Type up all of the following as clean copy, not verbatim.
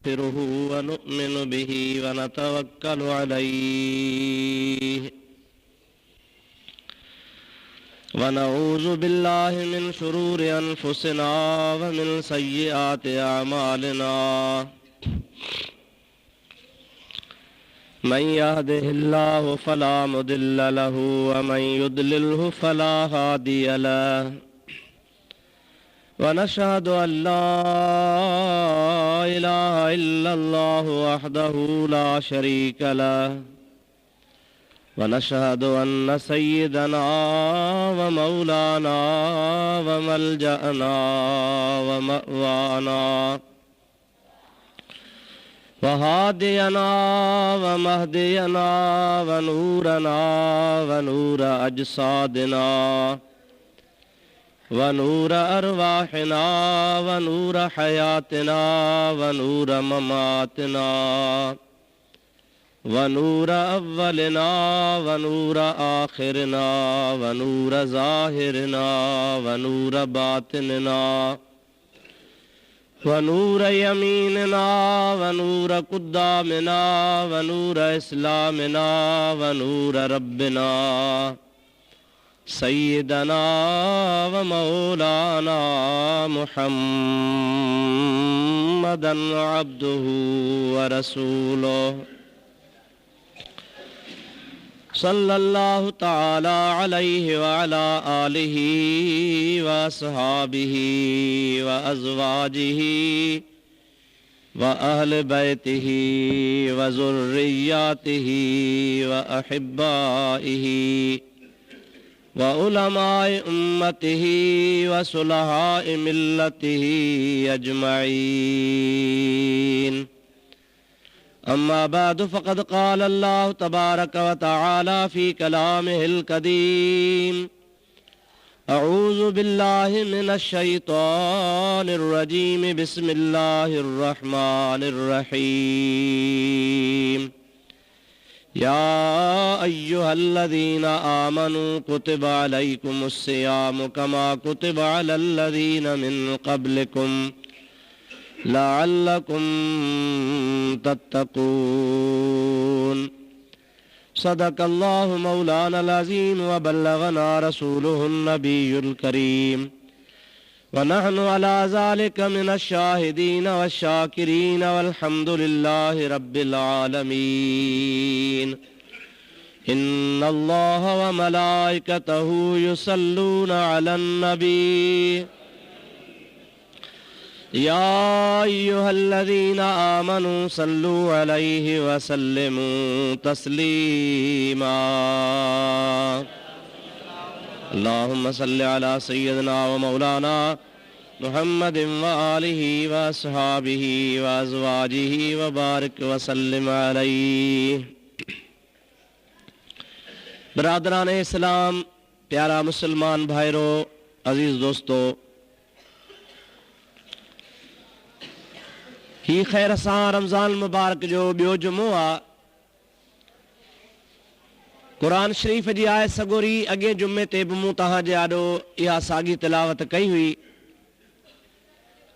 نستغفره ونؤمن به ونتوكل عليه ونعوذ بالله من شرور أنفسنا ومن سيئات أعمالنا من يهده الله فلا مضل له ومن يضلله فلا هادي له ونشهد أن لا إله إلا الله وحده لا شريك له ونشهد أن سيدنا ومولانا وملجأنا ومأوانا وهادينا ومهدينا ونورنا ونور أجسادنا ونور أرواحنا ونور حياتنا ونور مماتنا ونور أولنا ونور آخرنا ونور ظاهرنا ونور باطننا ونور يميننا ونور قدامنا ونور إسلامنا ونور ربنا سيدنا ومولانا محمدا عبده ورسوله صلى الله تعالى عليه وعلى آله وأصحابه وأزواجه وأهل بيته وذرياته وأحبائه وعلماء أمته وصلحاء ملته أجمعين أما بعد فقد قال الله تبارك وتعالى في كلامه القديم أعوذ بالله من الشيطان الرجيم بسم الله الرحمن الرحيم يا أيها الذين آمنوا كتب عليكم الصيام كما كتب على الذين من قبلكم لعلكم تتقون صدق الله مولانا العظيم وبلغنا رسوله النبي الكريم ونحن على ذلك من الشاهدين والشاكرين والحمد لله رب العالمين إن الله وملائكته يصلون على النبي يا أيها الذين آمنوا صلوا عليه وسلموا تسليما اللهم صل على سيدنا ومولانا محمد وآله وأصحابه وأزواجه وبارك وسلم عليه برادران इस्लाम प्यारा मुसलमान भाइरों अजीज दोस्तों ही खैर सां रमज़ान मुबारक जो ॿियो जुमो आहे क़ुरान शरीफ़ जी आयत सगोरी अॻे जुमे ते बि मूं तव्हांजे आॾो इहा साॻी तिलावत कई हुई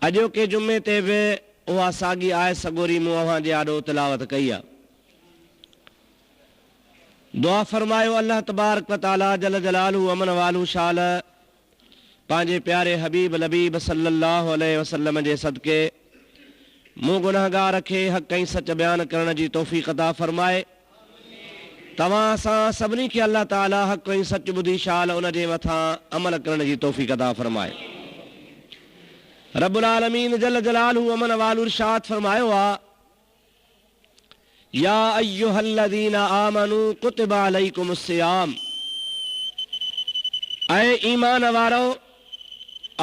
अॼोके जुमे ते बि उहा साॻी आयत सगोरी मूं अव्हांजे आॾो तिलावत कई आहे दुआ फरमायो अल्लाह तबारक व तआला जल जलालहू अमन वालू शाल पंहिंजे प्यारे हबीब लबीब सल्लल्लाहु अलैहि वसल्लम जे सदके मूं गुनाहगार खे हक़ ऐं सच बयान करण जी तौफ़ीक़ अता फरमाए तव्हां सां सभिनी खे अल्लाह ताला हक़ ऐं सच ॿुधी शाल उन जे मथां अमल करण जी तौफ़ीक़ अता फरमाए रब्बुल आलमीन जल जलालहू अमन वालू इरशाद फरमायो आहे या अय्युहल्लज़ीना आमनू कुतिबा अलैकुमुस सियाम ऐ ईमान वारो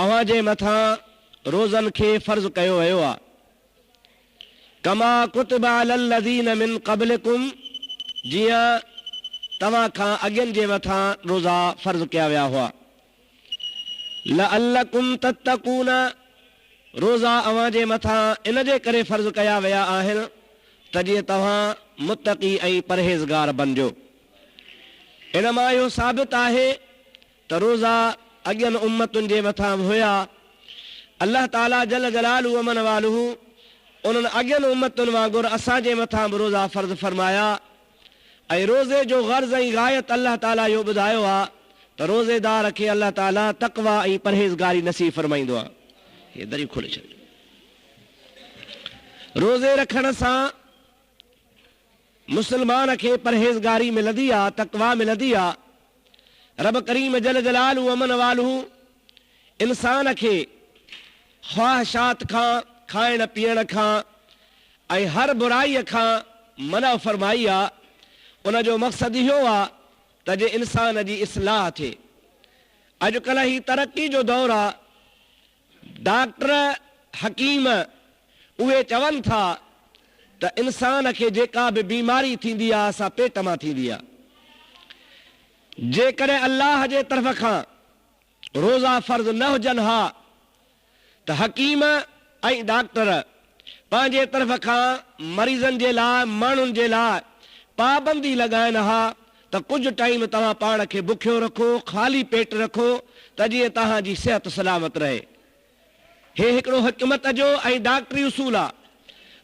अव्हां जे मथां रोज़नि खे फ़र्ज़ कयो वियो आहे कमा कुतिबा अलल्लज़ीन मिन क़ब्लिकुम जियां तव्हां खां अॻियनि जे मथां रोज़ा फ़र्ज़ कया विया हुआ लअल्लकुम तत्तकून रोज़ा अव्हां जे मथां इन जे करे फ़र्ज़ कया विया आहिनि त जीअं तव्हां मुत्तक़ी ऐं परहेज़गार बणिजो इन मां इहो साबित आहे त रोज़ा अॻियनि उम्मतुनि जे मथां हुया अल्लाह ताला जल जलालहू अमन वालहू उन्हनि अॻियनि उम्मतुनि वांगुरु असांजे मथां बि रोज़ा फ़र्ज़ फरमाया ऐं रोज़े जो गर्ज़ ऐं गायत अल्लाह ताला इहो ॿुधायो आहे त रोज़ेदार खे अल्लाह ताला तक़वा ऐं परहेज़गारी नसीब फरमाईंदो आहे। हे दरियूं खोले छॾियो। रोज़े रखण सां मुस्लमान खे परहेज़गारी मिलंदी आहे, तक़वा मिलंदी आहे। रब करीम जल जलालहू अमन वालहू इंसान खे ख़्वाहिशात खां, खाइण पीअण खां ऐं हर बुराईअ खां मना फरमाई आहे। उनजो मक़सदु इहो आहे त जे इंसान जी इस्लाह थिए। अॼुकल्ह ही तरक़ी जो दौरु आहे। डॉक्टर हकीम उहे चवनि था त इंसान खे जेका बि बीमारी थींदी आहे असां पेट मां थींदी आहे। जेकॾहिं अल्लाह जे तरफ़ खां रोज़ा फ़र्ज़ न हुजनि हा त हकीम ऐं डॉक्टर पंहिंजे तरफ़ खां मरीज़नि जे लाइ, माण्हुनि जे लाइ पाबंदी लॻाइनि हा त कुझु टाइम तव्हां पाण खे बुखियो रखो, ख़ाली पेट रखो त जीअं तव्हांजी सिहत सलामत रहे। हे हिकिड़ो हिकमत जो ऐं डॉक्टरी उसूल आहे।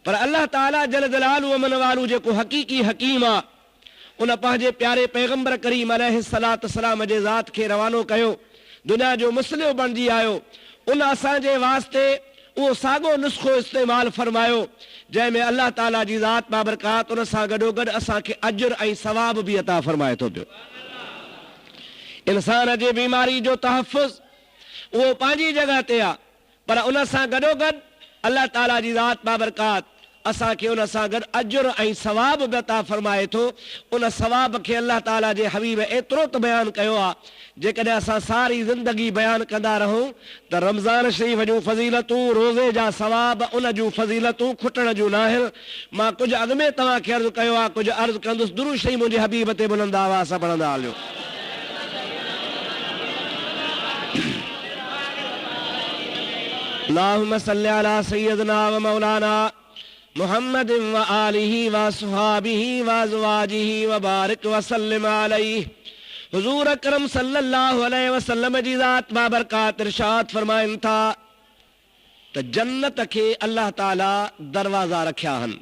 पर अल्लाह ताला जल जलालहू अमन वालहू जेको हक़ीक़ी हकीम आहे, उन पंहिंजे प्यारे पैगंबर करीम अलैहिस्सलातु वस्सलाम जे ज़ात खे रवानो कयो, दुनिया जो मुस्लिम बणिजी आयो। उन असांजे वास्ते उहो साॻियो नुस्ख़ो इस्तेमालु फरमायो जंहिंमें अल्लाह ताला जी ज़ात बाबरकात उन सां गॾोगॾु असांखे अजुर ऐं सवाब बि अता फरमाए थो पियो। इंसान जे बीमारी जो तहफ़ुज़ उहो पंहिंजी जॻह ते आहे, पर उन सां गॾोगॾु अल्लाह ताला जी ज़ात बाबरकात असांखे उन सां गॾु अजुर ऐं सवाब बि अता फरमाए थो। उन सवाब खे अल्लाह ताला जे हबीब एतिरो त बयानु कयो आहे, जेकॾहिं असां सारी ज़िंदगी बयानु कंदा रहूं त रमज़ान शरीफ़ जूं फज़ीलतूं, रोज़े जा सवाब, उन जूं फज़ीलतूं खुटण जूं न आहिनि। मां कुझु अॻु में तव्हांखे अर्ज़ु कयो आहे, कुझु अर्ज़ु कंदुसि। दुरूद शरीफ़ मुंहिंजे हबीब ते बुलंद आवाज़ सां पढ़ंदा हलियो। अल्लाहुम्मा सल्लि अला सय्यदना व मौलाना मुहम्मद व आलिहि व अस्हाबिहि व अज़वाजिहि व बारिक व सल्लिम अलैहि। हुज़ूर अकरम सल्लल्लाहु अलैहि वसल्लम जी ज़ात बाबरकात इरशाद फरमाइनि था त जन्नत खे अल्लाह ताला दरवाज़ा रखिया आहिनि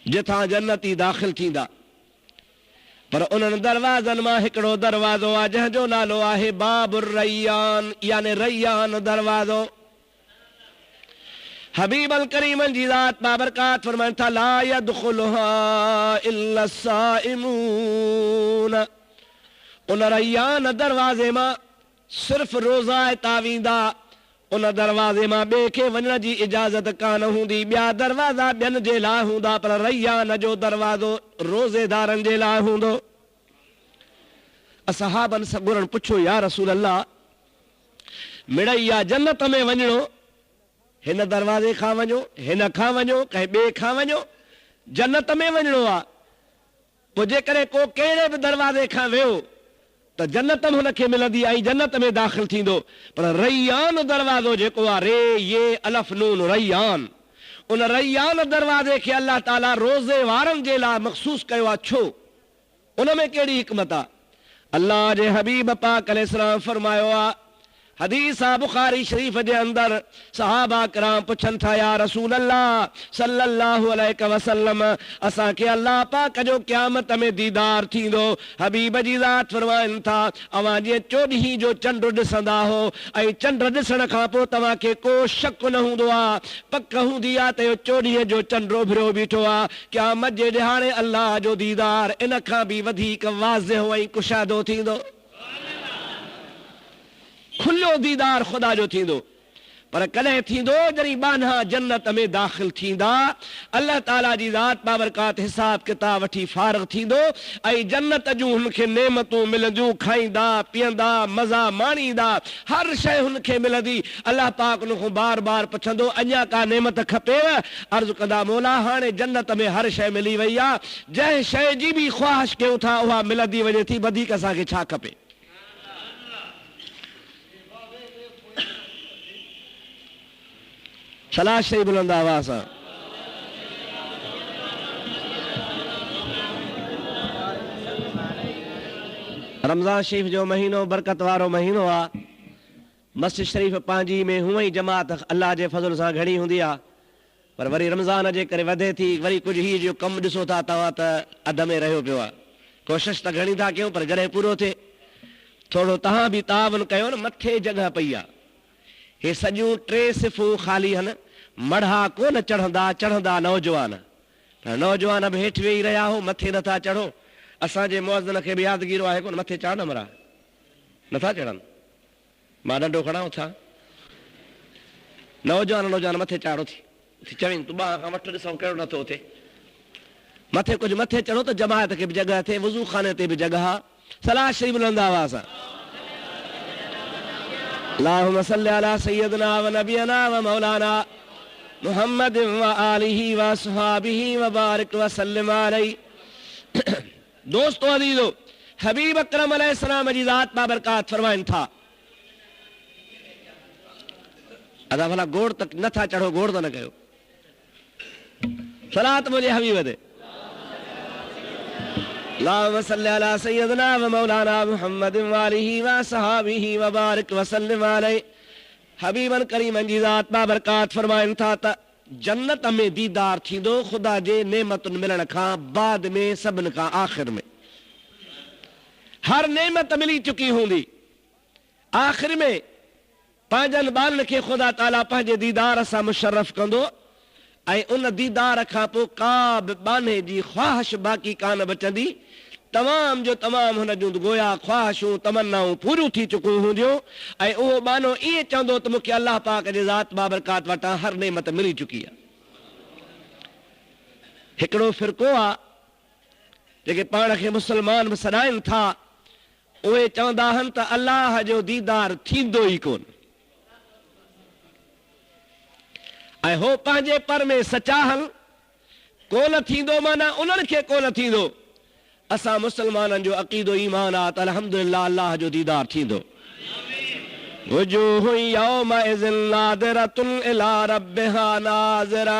जिथां जन्नती दाख़िल थींदा। पर उन्हनि दरवाज़नि मां हिकिड़ो दरवाज़ो आहे जंहिंजो नालो आहे बाबुर रैयान, यानी रैयान दरवाज़ो। हबीब अल करीमन जी ज़ात बाबरकात फरमाइनि था ला यदखुलुहा इल्ला साइमून। उन रैयान दरवाज़े मां सिर्फ़ रोज़ा तावींदा। उन दरवाज़े मां ॿिए खे वञण जी इजाज़त कान हूंदी। ॿिया दरवाज़ा ॿियनि जे लाइ हूंदा, पर रैयान जो दरवाज़ो रोज़ेदारनि जे लाइ हूंदो। असहाबनि सां घुरनि पुछो, या रसूल अल्लाह, मिड़ई आहे जन्नत में वञणो, हिन दरवाज़े खां वञो, हिन खां वञो, कंहिं ॿिए खां वञो, जन्नत में वञणो आहे। पोइ जेकॾहिं को कहिड़े बि दरवाज़े खां वियो त जन्नत हुनखे मिलंदी ऐं जन्नत में दाख़िल थींदो। पर रैयान दरवाज़ो जेको आहे, रे ये अलफ नून रैयान, उन रैयान दरवाज़े खे अल्लाह ताला रोज़े वारनि जे लाइ मख़सूस कयो आहे। छो? उन में कहिड़ी हिकमत आहे? अल्लाह जे हबीब पाक अलैहिस्सलाम फरमायो आहे, हदीस आहे बुखारी शरीफ जे अंदर, सहाबा किराम पुछनि था, या रसूल अल्लाह सल्लल्लाहु अलैहि वसल्लम, असांखे अल्लाह पाक जो क़यामत में दीदार थींदो? हबीब जी ज़ात फरमाइनि था, अवां जीअं चोॾहीं जो चंड ॾिसंदा हो ऐं चंड ॾिसण खां पोइ तव्हांखे को शक न हूंदो आहे, पक हूंदी आहे त इहो चोॾहीं जो चंड उभिरियो बीठो आहे। क़यामत जे ॾिहाणे अल्लाह जो दीदार इन खां बि वधीक वाज़िह ऐं कुशादो थींदो। खुलो दीदार खुदा जो थींदो। पर कॾहिं थींदो जॾहिं बान्हा जन्नत में दाख़िल थींदा, अल्लाह ताला जी ज़ात बाबरकात हिसाब किताब वठी फारिग़ थींदो ऐं जन्नत जूं हुनखे नेमतूं मिलंदियूं, खाईंदा पीअंदा मज़ा माणींदा, हर शइ हुनखे मिलंदी। अल्लाह पाक हुन बार बार पुछंदो, अञा का नेमत खपेव? अर्ज़ु कंदा, मौला हाणे जन्नत में हर शइ मिली वई आहे, जंहिं शइ जी बि ख़्वाहिश कयूं था उहा मिलंदी वञे थी, वधीक असांखे छा खपे? सलाह शई बुलंद आवाज़ सां। रमज़ान शरीफ़ जो महीनो बरकत वारो महीनो आहे। मस्जिद शरीफ़ पंहिंजी में हूअं ई जमात अल्लाह जे फज़ल सां घणी हूंदी आहे, पर वरी रमज़ान जे करे वधे थी, वरी कुझु हीअ जो कमु ॾिसो था तव्हां त अध में रहियो पियो आहे। कोशिशि त घणी था कयूं, पर जॾहिं पूरो थिए थोरो तव्हां बि तावन कयो न। मथे जॻह पई आहे, हे सॼियूं 3 सिफ़ूं ख़ाली आहिनि। मढ़ा कोन चढ़ंदा नौजवान, पर नौजवान बि हेठि वेही रहिया हो, मथे नथा चढ़ो। असांजे मुअज़्ज़िन खे बि यादगीरो आहे कोन, मथे चढ़ न मरा नथा चढ़नि। मां नंढो खणां छा, नौजवान मथे चाढ़ो थी चवनि तूं ॿाह खां वठि ॾिसूं कहिड़ो नथो थिए। मथे कुझु मथे चढ़ो त जमायत खे बि जॻह थिए, वज़ू खाने ते बि जॻह आहे। सलाह शरीफ़ बुलंद आवाज़ सां अल्लाहुम्मा सल्लि अला सय्यदना व नबियना व मौलाना मुहम्मद व आलिहि व असहाबिहि व बारिक व सल्लिम अलैहि। दोस्तों अज़ीज़ो, हबीब अकरम अलैहिस्सलाम जी ज़ात बाबरकात फरमाइनि था, अदा भला गोड़ तक नथा चढ़ो, गोड़ त न कयो। सलात मुंहिंजे हबीब ते अल्लाहुम्मा सल्लि अला सय्यदना व मौलाना मुहम्मद व आलिहि व असहाबिहि व बारिक व सल्लिम अलैहि। हबीबन करीमन जी ज़ात बाबरकात फरमाइनि था त जन्नत में दीदार थींदो ख़ुदा जे नेमतुनि मिलण खां बाद में, सभिनि खां आख़िर में। हर नेमत मिली चुकी हूंदी, आख़िर में पंहिंजनि ॿारनि खे ख़ुदा ताला पंहिंजे दीदार सां मुशर्रफ कंदो, ऐं उन दीदार खां पोइ का बि बाने जी ख़्वाहिश बाक़ी कान बचंदी। तमाम जो तमाम हुन जूं गोया ख़्वाहिशूं तमन्नाऊं पूरियूं थी चुकियूं हूंदियूं, ऐं उहो बानो ईअं चवंदो त मूंखे अलाह पाक जे ज़ात बाबरकात वटां हर नेमत मिली चुकी आहे। हिकिड़ो फ़िरक़ो आहे जेके पाण खे मुस्लमान बि सॾाइनि था, उहे चवंदा आहिनि त अलाह जो दीदार थींदो ई कोन, ऐं हो पंहिंजे पर में सचा आहिनि। कोन थींदो माना उन्हनि खे कोन थींदो। असां मुस्लमाननि जो अक़ीदो ईमान आहे त अल्हम्दुलिल्लाह अल्लाह जो दीदार थींदो। वजूह यौमइज़िन नाज़िरतुन इला रब्बिहा नाज़िरा।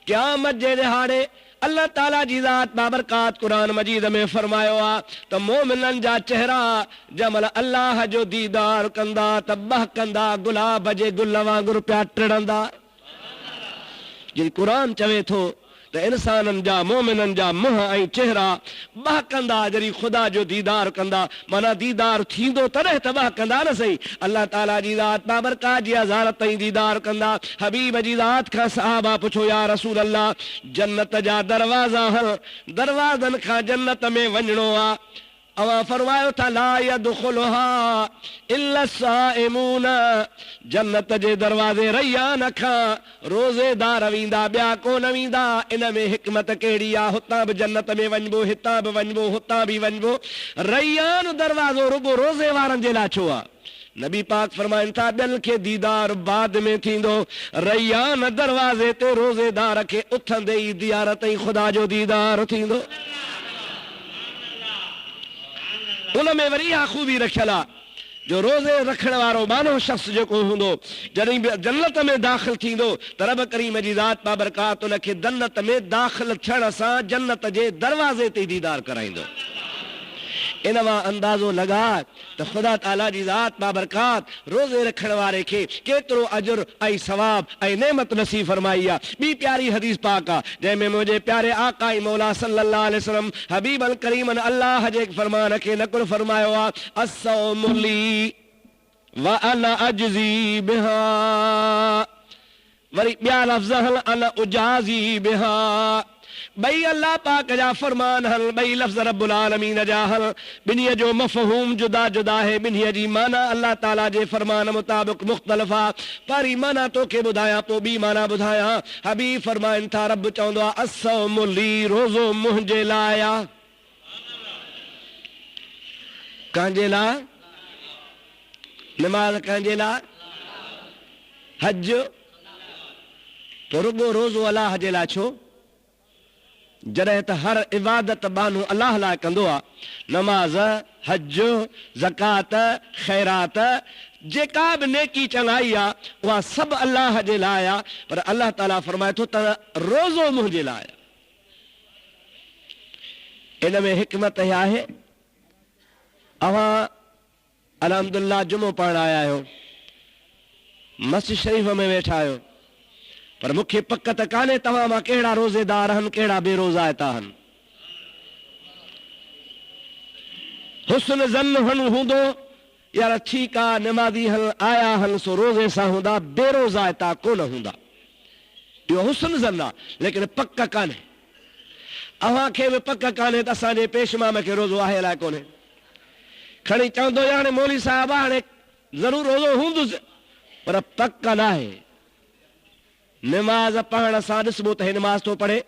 क़यामत जे दिहाड़े अल्लाह ताला जी ज़ात बाबरकात क़ुरान मजीद में फरमायो आहे त मोमिननि जा चेहरा जमल अल्लाह जो दीदार कंदा त बहकंदा गुलाब जे गुल वांगुरु पिया टिड़ंदा। जी क़ुरान चवे थो त इंसाननि जा मोमिननि जा मुंहं ऐं चेहरा बहकंदा जॾहिं ख़ुदा जो दीदार कंदा, माना दीदार थींदो तॾहिं त बहकंदा न सही। अल्लाह ताला जी ज़ात बाबरकात जी हज़ारत ताईं दीदार कंदा। हबीब जी ज़ात खां सहाबा पुछो या रसूल अल्लाह, जन्नत जा दरवाज़ा हल, दरवाज़नि खां जन्नत में वञिणो आहे। अवां फरमायो था ला यदखुलुहा इल्ला साइमून। जन्नत जे दरवाज़े रैयान खां रोज़ेदार वेंदा, ॿिया कोन वेंदा। इन में हिकमत कहिड़ी आहे? हुतां बि जन्नत में वञिबो, हितां बि वञिबो, हुतां बि वञिबो। रैयान दरवाज़ो रुगो रोज़े वारनि जे लाइ छो आहे? नबी पाक फरमाइनि था ॿियनि खे दीदार बाद में थींदो, रैयान दरवाज़े ते रोज़ेदार खे उथंदे ई ज़ियारत ऐं ख़ुदा जो दीदार थींदो। उन में वरी इहा ख़ूबी रखियल आहे जो रोज़े रखण वारो बानो शख़्स जेको हूंदो, जॾहिं बि जन्नत में दाख़िल थींदो त रब करीम जी ज़ात बाबरकात उन खे जन्नत में दाख़िल थियण सां जन्नत जे दरवाज़े ते दीदार कराईंदो। इन मां अंदाज़ो लगा त ख़ुदा ताला जी ज़ात बाबरकात रोज़े रखण वारे खे केतिरो अजुर ऐं सवाब ऐं नेमत नसीब फरमाई आहे। ॿी प्यारी हदीस पाक आहे जंहिंमें मुंहिंजे प्यारे आका ऐं मौला सल्लल्लाहु अलैहि वसल्लम हबीबन करीमन अल्लाह जे फरमान खे नक़ुल फरमायो आहे, अस्सौमु ली व अना अजज़ी बिहा। वरी ॿिया लफ़्ज़ हल अना उजाज़ी बिहा। ॿई अल्लाह पाक जा फरमान हल, ॿई लफ़्ज़ रब्बुल आलमीन जा हल। ॿिन्हीअ जो मफ़हूम जुदा जुदा है, ॿिन्हीअ जी माना अल्लाह ताला जे फरमान मुताबिक़ मुख़्तलिफ़ आहे। पहिरीं माना तोखे ॿुधायां, पोइ ॿी माना ॿुधायां। हबीब फरमाइनि था, रब चवंदो आहे अस्सौमु ली, रोज़ो मुंहिंजे लाइ आहे। कंहिंजे लाइ? नमाज़ कंहिंजे लाइ? हज तो रुगो रोज़ो अलाह जे लाइ छो? जॾहिं त हर इबादत बानू अलाह लाइ कंदो आहे। नमाज़, हज, ज़कात, ख़ैरात, जेका बि नेकी चङाई आहे उहा सभु अलाह जे लाइ आहे। पर अलाह ताला फरमाए थो त रोज़ो मुंहिंजे लाइ आहे। इन में हिकमत इहा आहे, अवां अल्हम्दुलिल्लाह जुमो पढ़ण आया आहियो, मस्जिद शरीफ़ में वेठा आहियो, पर मूंखे पक त कान्हे तव्हां मां कहिड़ा रोज़ेदार आहिनि, कहिड़ा बेरोज़ायता आहिनि। हुस्न ज़न हूंदो यार ठीकु आहे, निमाज़ी हल आया हल सो रोज़े सां हूंदा, बेरोज़ायता कोन हूंदा, इहो हुस्न ज़न आहे, लेकिन पक कान्हे। अव्हांखे बि पक कान्हे त असांजे पेशमाम खे रोज़ो आहे अलाए कोन्हे। खणी चवंदो हाणे मौली साहिब हाणे ज़रूर रोज़ो हूंदुसि, पर पक न आहे। निमाज़ पढ़ण सां ॾिसबो त हे निमाज़ थो पढ़े,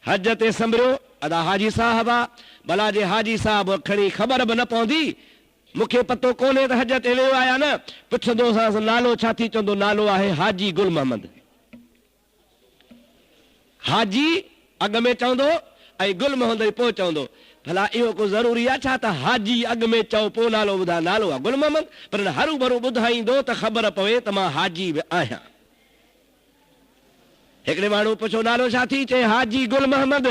हज ते संभरियो अदा हाजी साहिब आहे, भला जे हाजी साहिब खणी ख़बर बि न पवंदी, मूंखे पतो कोन्हे त हज ते वियो आया न, पुछंदोसांसि नालो छा थी, चवंदो नालो आहे हाजी गुल मोहम्मद। हाजी अॻ में चवंदो ऐं गुल मोहम्मद पोइ चवंदो, भला इहो को ज़रूरी आहे छा त हाजी अॻ में चओ पोइ नालो ॿुधा, नालो आहे गुल मोहम्मद, पर हरू भरू ॿुधाईंदो त ख़बर पवे त मां हाजी बि आहियां। हिकिड़े माण्हू पुछो नालो छा थी, चए हाजी गुल मोहम्मद।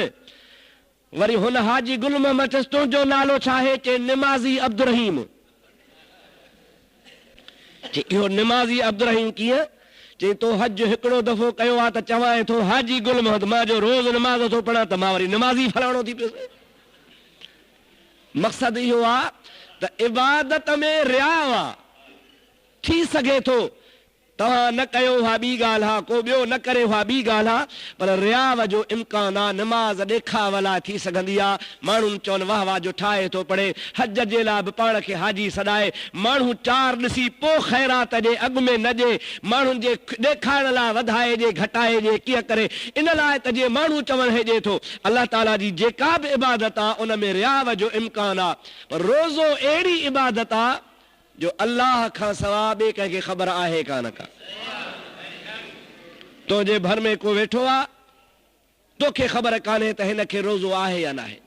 वरी हुन हाजी गुल मोहम्मद चयसि तुंहिंजो नालो छा आहे, चए निमाज़ी अब्दुल रहीम। इहो निमाज़ी अब्दुल रहीम कीअं, चए तो हज हिकिड़ो दफ़ो कयो आहे त चवां थो हाजी गुल मोहम्मद, मां जो रोज़ निमाज़ थो पढ़ां त मां वरी निमाज़ी फलाणो थी पियुसि। मक़सदु इहो आहे त इबादत में रिया आहे, थी सघे थो तव्हां न कयो हा ॿी ॻाल्हि आहे, को ॿियो न करे हा ॿी ॻाल्हि आहे, पर रियाव जो इम्कान आहे, निमाज़ ॾेखाव लाइ थी सघंदी आहे। माण्हू चवनि वाह वाह जो ठाहे थो पढ़े, हज जे लाइ बि पाण खे हाजी सॾाए, माण्हू चार ॾिसी पोइ ख़ैरात ॾे, अॻु में न ॾे, माण्हुनि जे ॾेखारण लाइ वधाइजे घटाइजे कीअं करे, इन लाइ त जे माण्हू चवणु हेजे थो अलाह ताला जी जेका बि इबादत आहे उन में रियाव जो इम्कान आहे, पर रोज़ो अहिड़ी इबादत आहे जो अल्लाह खां सवाइ ॿिए कंहिंखे ख़बर आहे कान का। तुंहिंजे भर में को वेठो आहे, तोखे ख़बर कान्हे त हिन खे रोज़ो आहे या न आहे।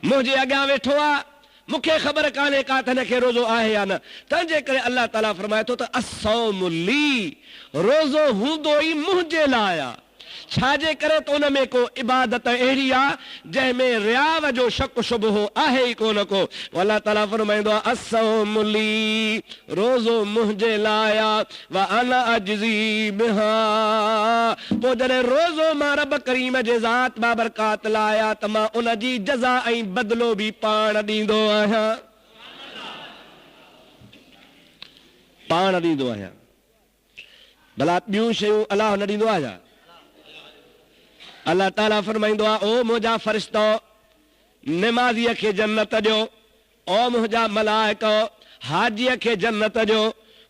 मुंहिंजे अॻियां वेठो आहे, मूंखे ख़बर कान्हे का त हिन खे रोज़ो आहे या न। तंहिंजे करे अल्लाह ताला फरमाए थो त अस्सौमु ली, रोज़ो हूंदो ई मुंहिंजे लाइ आहे। छाजे करे त उन में को इबादत अहिड़ी आहे जंहिंमें रियाव जो शक शुबहो आहे ई कोन को। अल्लाह ताला फरमाईंदो आहे अस्सौमु ली, रोज़ो मुंहिंजे लाइ आहे, व अना अजज़ी बिहा, पोइ जॾहिं रोज़ो मां रब करीम जे ज़ात बाबरकात लाइ आहे त मां उन जी जज़ा ऐं बदिलो बि पाण ॾींदो आहियां, पाण ॾींदो आहियां। भला ॿियूं शयूं अलाह न ॾींदो आहे छा? अल्लाह ताला फरमाईंदो आहे ओ मुंहिंजा फ़रिश्तो निमाज़ीअ खे जन्नत ॾियो, ओ मुंहिंजा मलाइको हाजीअ खे जन्नत ॾियो,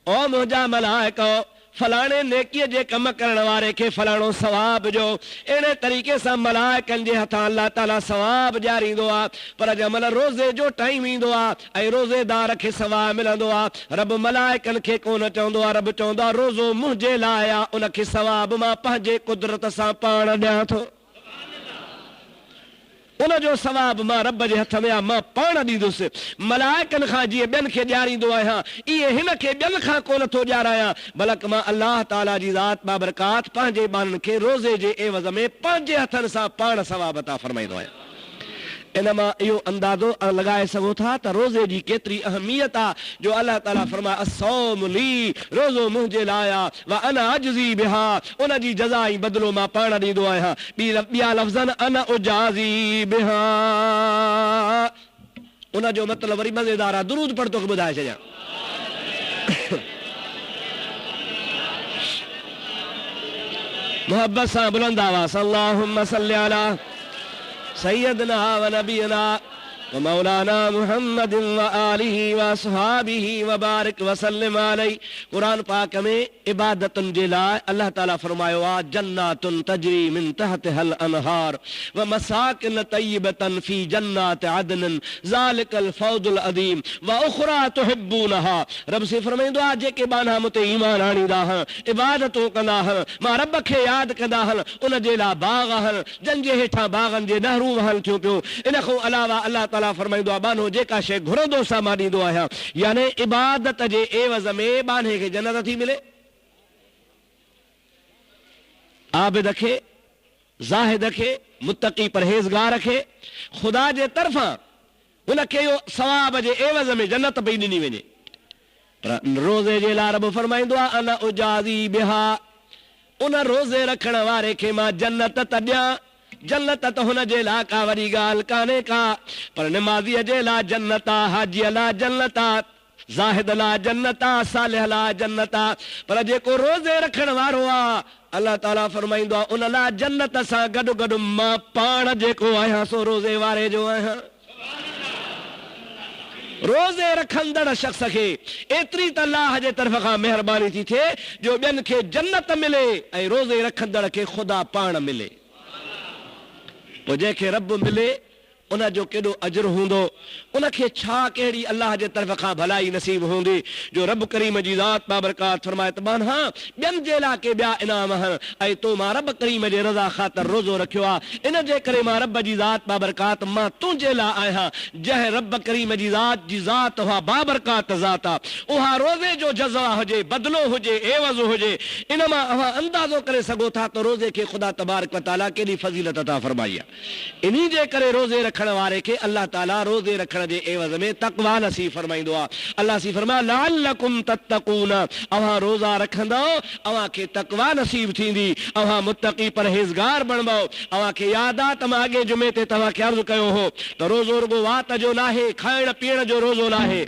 ओ मुंहिंजा मलाइको फलाणे नेकीअ जे कम करण वारे खे फलाणो सवाब ॾियो। अहिड़े तरीक़े सां मलाइकनि जे हथां अल्लाह ताला सवाब ॾियारींदो आहे, पर जंहिंमहिल रोज़े जो टाइम ईंदो आहे ऐं रोज़ेदार खे सवाब मिलंदो आहे, रब मलाइकनि खे कोन चवंदो आहे, रब चवंदो आहे रोज़ो मुंहिंजे लाइ आहे, उनखे सवाब मां पंहिंजे कुदरत सां पाण ॾियां थो, उनजो सवाब मां रब जे हथ में आहे, मां पाण ॾींदुसि। मलाइकनि खां जीअं ॿियनि खे ॾियारींदो आहियां, इहे हिन खे ॿियनि खां कोन थो ॾियारायां, बल्कि मां अल्लाह ताला जी ज़ात बाबरकात पंहिंजे ॿारनि खे रोज़े जे एवज़ में पंहिंजे हथनि सां पाण सवाब अता फरमाईंदो आहियां। इन मां इहो अंदाज़ो लॻाए सघो था त रोज़े जी केतिरी अहमियत आहे, जो अल्लाह ताला फरमाए अस्सौमु ली, रोज़ो मुंहिंजे लाइ आहे, व अना अजज़ी बिहा, उन जी जज़ा ऐं बदिलो मां पाण ॾींदो आहियां। ॿिया लफ़्ज़नि अना उजाज़ी बिहा, उन जो मतिलबु वरी मज़ेदार आहे, दुरूद पढ़ तोखे ॿुधाए छॾियां। मोहब्बत सां बुलंद आवाज़ अल्लाहुम्मा सल्लि अला सय्यदना व नबीना व मौलाना मुहम्मद व आलिहि व असहाबिहि व बारिक व सल्लिम अलैहि। कुरान पाक में इबादतुनि जे लाइ अल्लाह ताला फरमायो आहे जन्नातुन तजरी मिन तहतिहल अनहार व मसाकिन तय्यबतन फी जन्नात अदन ज़ालिकल फौजुल अज़ीम व उखरा तुहिब्बूनहा। रब से फरमाईंदो आहे जेके बाना मुते ईमान आणींदा आहिनि, इबादतूं कंदा आहिनि, मां रब खे यादि कंदा आहिनि, उन जे लाइ बाग़ आहिनि जंहिंजे हेठां बाग़नि जे नहरूं वहनि थियूं पियूं। इन खां अलावा अल्लाह ताला फरमाईंदो आहे बानो जेका शइ घुरंदो सा मां ॾींदो आहियां, यानी इबादत जे एवज़ में बाने खे जन्नत थी मिले। आबिद खे, ज़ाहिद खे, मुत्तक़ी परहेज़गार खे ख़ुदा जे तरफ़ां उनखे इहो सवाब जे एवज़ में जन्नत पई ॾिनी वञे। पर रोज़े जे लाइ रब फरमाईंदो आहे अना उजाज़ी बिहा, उन रोज़े रखण वारे खे मां जन्नत त ॾियां। जन्नत त हुन जे लाइ का वॾी ॻाल्हि कान्हे का, पर निमाज़ीअ जे लाइ जन्नत आहे, हाजीअ लाइ जन्नत आहे, ज़ाहिद लाइ जन्नत आहे, सालिह लाइ जन्नत आहे। पर जेको रोज़े रखण वारो आहे अल्लाह ताला फरमाईंदो आहे उन लाइ जन्नत सां गॾु गॾु मां पाण जेको आहियां सो रोज़े वारे जो आहियां। रोज़े रखंदड़ शख्स खे एतिरी त अल्लाह जे तरफ़ खां महिरबानी थी थिए जो ॿियनि खे जन्नत मिले ऐं रोज़े रखंदड़ खे ख़ुदा पाण मिले। पोइ जंहिंखे रब मिले उन जो केॾो अजर हूंदो, उनखे छा कहिड़ी अल्लाह जे तरफ़ खां भलाई नसीब हूंदी जो रब करीम जी ज़ात बाबरकात फरमाए त मान हाँ ॿियनि जे लाइ के ॿिया इनाम आहिनि ऐं तो मां रब करीम जे रज़ा ख़ातिर रोज़ो रखियो आहे। इन जे करे मां रब जी ज़ात बाबरकात मां तुंहिंजे लाइ आहियां। जंहिं रब करीम जी ज़ात उहा बाबरकात ज़ात आहे, उहा रोज़े जो जज़ा हुजे, बदिलो हुजे, एवज़ हुजे। इन मां अव्हां अंदाज़ो करे सघो था त रोज़े खे ख़ुदा तबारक व तआला केॾी फज़ीलत अता फरमाई आहे। इन्ही जे करे रोज़े रखण वारे खे अल्लाह ताला रोज़े रखण जे एवज़ में तक़वा नसीब फरमाईंदो आहे। अल्लाह सी फरमाए लअल्लकुम तत्तकून, अव्हां रोज़ा रखंदो अव्हां खे तक़वा नसीब थींदी, अव्हां मुत्तक़ी परहेज़गार बणबो। अव्हां खे यादि आहे त मां अॻे जुमे ते तव्हां खे अर्ज़ु कयो हो त रोज़ो रुगो वात जो नाहे, खाइण पीअण जो रोज़ो नाहे,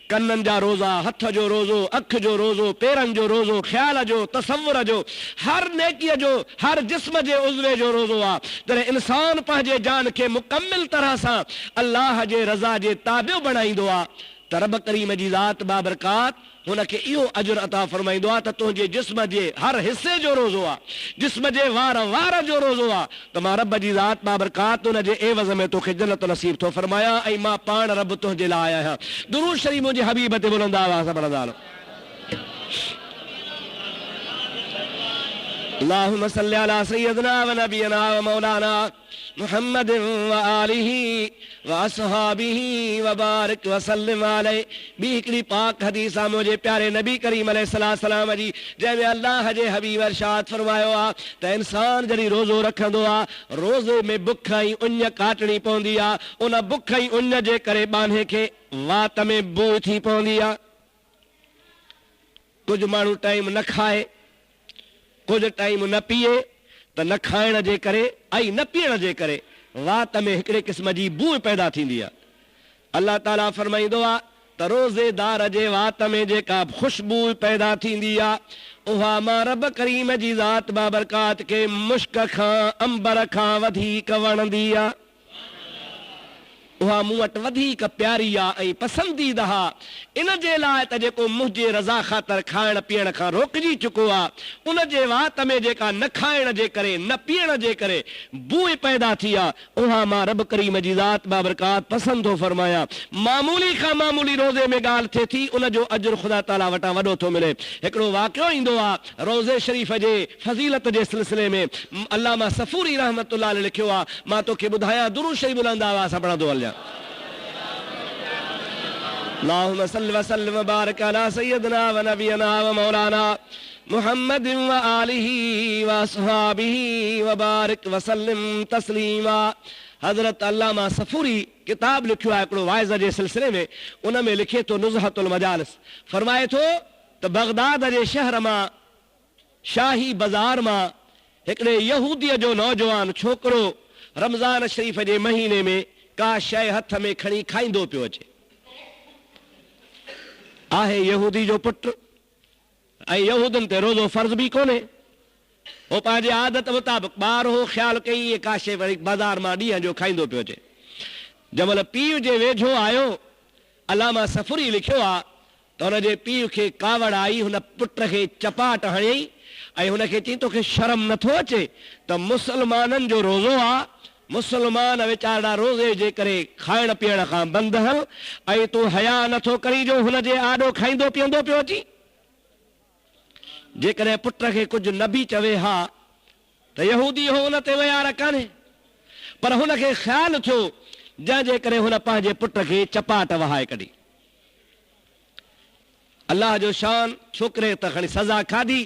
कननि जा रोज़ा, हथ जो रोज़ो, अख जो रोज़ो, पेरनि जो रोज़ो, ख़्याल जो, तसव्वुर जो, हर नेकीअ जो, हर जिस्म जे उज़वे जो रोज़ो आहे। जॾहिं इंसान पंहिंजे जान खे मुकमिल तरह सां अल्लाह जे रज़ा जे ताबियो बणाईंदो आहे त रब करीम जी ज़ात बाबरकात हुनखे इहो अजर अता फरमाईंदो आहे त तुंहिंजे जिस्म जे हर हिसे जो रोज़ो आहे, जिस्म जे वार वार जो रोज़ो आहे त मां रब जी ज़ात बाबरकात हुन जे एवज़ में तोखे जन्नत नसीब थो फरमायां ऐं मां पाण रब तुंहिंजे लाइ आहियां। दुरूद शरीफ़ मुंहिंजे हबीब ते बुलंद आवाज़ सां पढ़ंदा हलो। अल्लाहुम्मा सल्लि अला सय्यिदना व नबियना व मौलाना मुहम्मद व आलिहि व असहाबिहि व बारिक व सल्लिम अलैहि। ॿी हिकिड़ी पाक हदीस आहे मुंहिंजे प्यारे नबी करीम अलैहिस्सलाम जी, जंहिंमें अल्लाह जे हबीब इरशाद फरमायो आहे त इंसान जॾहिं रोज़ो रखंदो आहे, रोज़े में बुख ऐं उञ काटणी पवंदी आहे। उन बुख ऐं उञ जे करे बान्हे खे वात में बू थी पवंदी आहे। कुझु माण्हू टाइम न खाए, कुझु टाइम न पीए त न खाइण जे करे ऐं न पीअण जे करे वात में हिकिड़े क़िस्म जी बू पैदा थींदी आहे। अल्लाह ताला फरमाईंदो आहे त रोज़ेदार जे वात में जेका ख़ुशबू पैदा थींदी आहे उहा मां रब करीम जी ज़ात बाबरकात खे मुश्क खां अंबर खां वधीक वणंदी आहे। उहा मूं वटि वधीक प्यारी आहे ऐं पसंदीदा आहे। इन जे लाइ त जेको मुंहिंजे रज़ा ख़ातिर खाइण पीअण खां रोकिजी चुको आहे, उन जे वात में जेका न खाइण जे करे न पीअण जे करे बूइ पैदा थी आहे, उहा मां रब करीम जी ज़ात बाबरकात पसंदि थो फरमायां। मामूली खां मामूली रोज़े में ॻाल्हि थिए थी, उन जो अजर ख़ुदा ताला वटां वॾो थो मिले। हिकिड़ो वाक़ियो ईंदो आहे रोज़े शरीफ़ जे फज़ीलत जे सिलसिले में, अल्लामा सफ़ूरी रहमतुल्लाह अलैहि लिखियो आहे। मां तोखे ॿुधायां, दुरूद शरीफ़ बुलंद आवाज़ सां पढ़ंदो हलिया। अल्लाहुम्मा सल्लि व सल्लिम व बारिक अला सय्यिदना व नबियना व मौलाना मुहम्मद व आलिहि व असहाबिहि व बारिक व सल्लिम तस्लीमा। हज़रत अल्लामा सफ़ूरी किताब लिखियो आहे हिकिड़ो वाइज़ जे सिलसिले में, उन में लिखे थो नुज़हतुल मजालिस, फरमाए थो त बगदाद जे शहर मां शाही बाज़ार मां हिकिड़े यहूदीअ जो नौजवान छोकिरो रमज़ान शरीफ़ जे महीने में का शइ हथ में खणी खाईंदो पियो अचे। आहे यहूदी जो पुटु ऐं यहूदनि ते रोज़ो फर्ज़ बि कोन्हे। हो पंहिंजे आदत मुताबिक़ ॿार हो, ख़्यालु कई इहे का शइ वरी बाज़ार मां ॾींहं जो खाईंदो पियो अचे। जंहिंमहिल पीउ जे वेझो आयो, अलामा सफ़ूरी लिखियो आहे त हुनजे पीउ खे कावड़ आई, हुन पुट खे चपाट हणई ऐं हुनखे चई तोखे शर्म नथो अचे त मुसलमाननि जो रोज़ो आहे, मुसलमान वीचारा रोज़े जे करे खाइण पीअण खां बंदि हल ऐं तूं हया नथो करी जो हुनजे आॾो खाईंदो पीअंदो पियो अची। जेकॾहिं पुट खे कुझु न बि चवे हा त यहूदी हो हुन ते वयार कान्हे, पर हुनखे ख़्यालु थियो जंहिंजे करे हुन पंहिंजे पुट खे चपाट वहाए कढी। अल्लाह जो शान, छोकिरे त खणी सज़ा खाधी।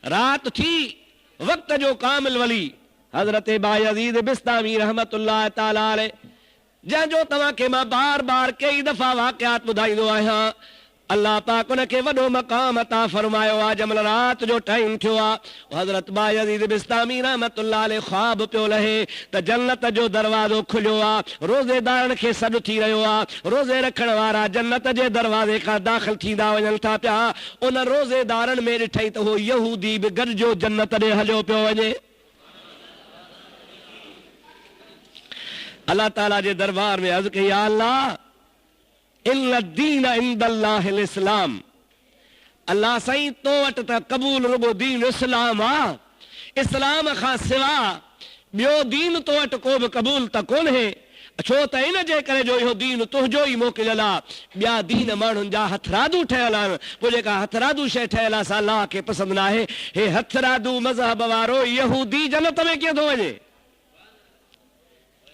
राति थी, वक़्त जो कामिल वली हज़रत बायज़ीद बिस्तामी रहमतुल्लाह ताला अलैह, जंहिंजो तव्हांखे मां बार बार कई दफ़ा वाक़ियात ॿुधाईंदो आहियां, अल्लाह पाक उनखे वॾो मक़ाम अता फरमायो आहे। जंहिं महिल राति जो टाइम थियो आहे, हज़रत बायज़ीद बिस्तामी रहमतुल्लाह अलैह ख़्वाब पियो लहे त जन्नत जो दरवाज़ो खुलियो आहे, रोज़ेदारनि खे सॾु थी रहियो आहे, रोज़े रखण वारा जन्नत जे दरवाज़े खां दाख़िल थींदा वञनि था पिया। उन रोज़ेदारनि में ॾिठई त उहो यहूदी बि गॾिजो जन्नत ॾे हलियो पियो वञे। अल्लाह ताला जे दरबार में अर्ज़ कई, या अल्लाह इन्न दीन इंदल्लाहिल इस्लाम, अल्लाह साईं तो वटि त क़बूल रुगो दीन इस्लाम आहे, इस्लाम खां सिवा ॿियो दीन तो वटि को बि क़बूल त कोन्हे। छो त इन जे करे जो इहो दीन तुंहिंजो ई मोकिलियल आहे, ॿिया दीन माण्हुनि जा हथरादू ठहियल आहिनि। पोइ जेका हथरादू शइ ठहियल आहे सा अल्लाह खे पसंदि न आहे। हे हथरादू मज़हब वारो यहूदी जन्नत में कीअं थो वञे?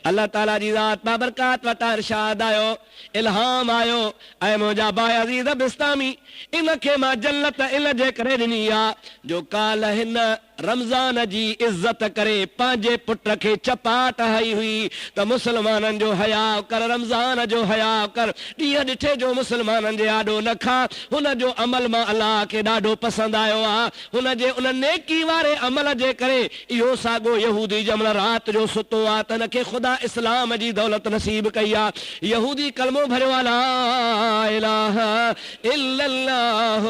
अल्लाह ताला जी ज़ात बाबरकात वटां इरशाद आयो, इल्हाम आयो, ऐं मुंहिंजा बायज़ीद बिस्तामी इनखे मां जन्नत इन जे करे ॾिनी आहे जो काल हिन रमज़ान जी इज़त करे पंहिंजे पुट खे चपाट हई हुई त मुस्लमाननि जो हया कर, रमज़ान जो हया कर। ॾींहं ॾिठे जो मुस्लमाननि जे आॾो न खा, हुन जो अमल मां अलाह खे ॾाढो पसंदि आयो आहे। हुन जे उन नेकी वारे अमल जे करे इहो साॻियो यहूदी जंहिं महिल राति जो सुतो आहे त हिनखे ख़ुदा इस्लाम जी दौलत नसीब कई आहे। यहूदी कलमो भरियो आहे, ला इलाहा इल्लल्लाह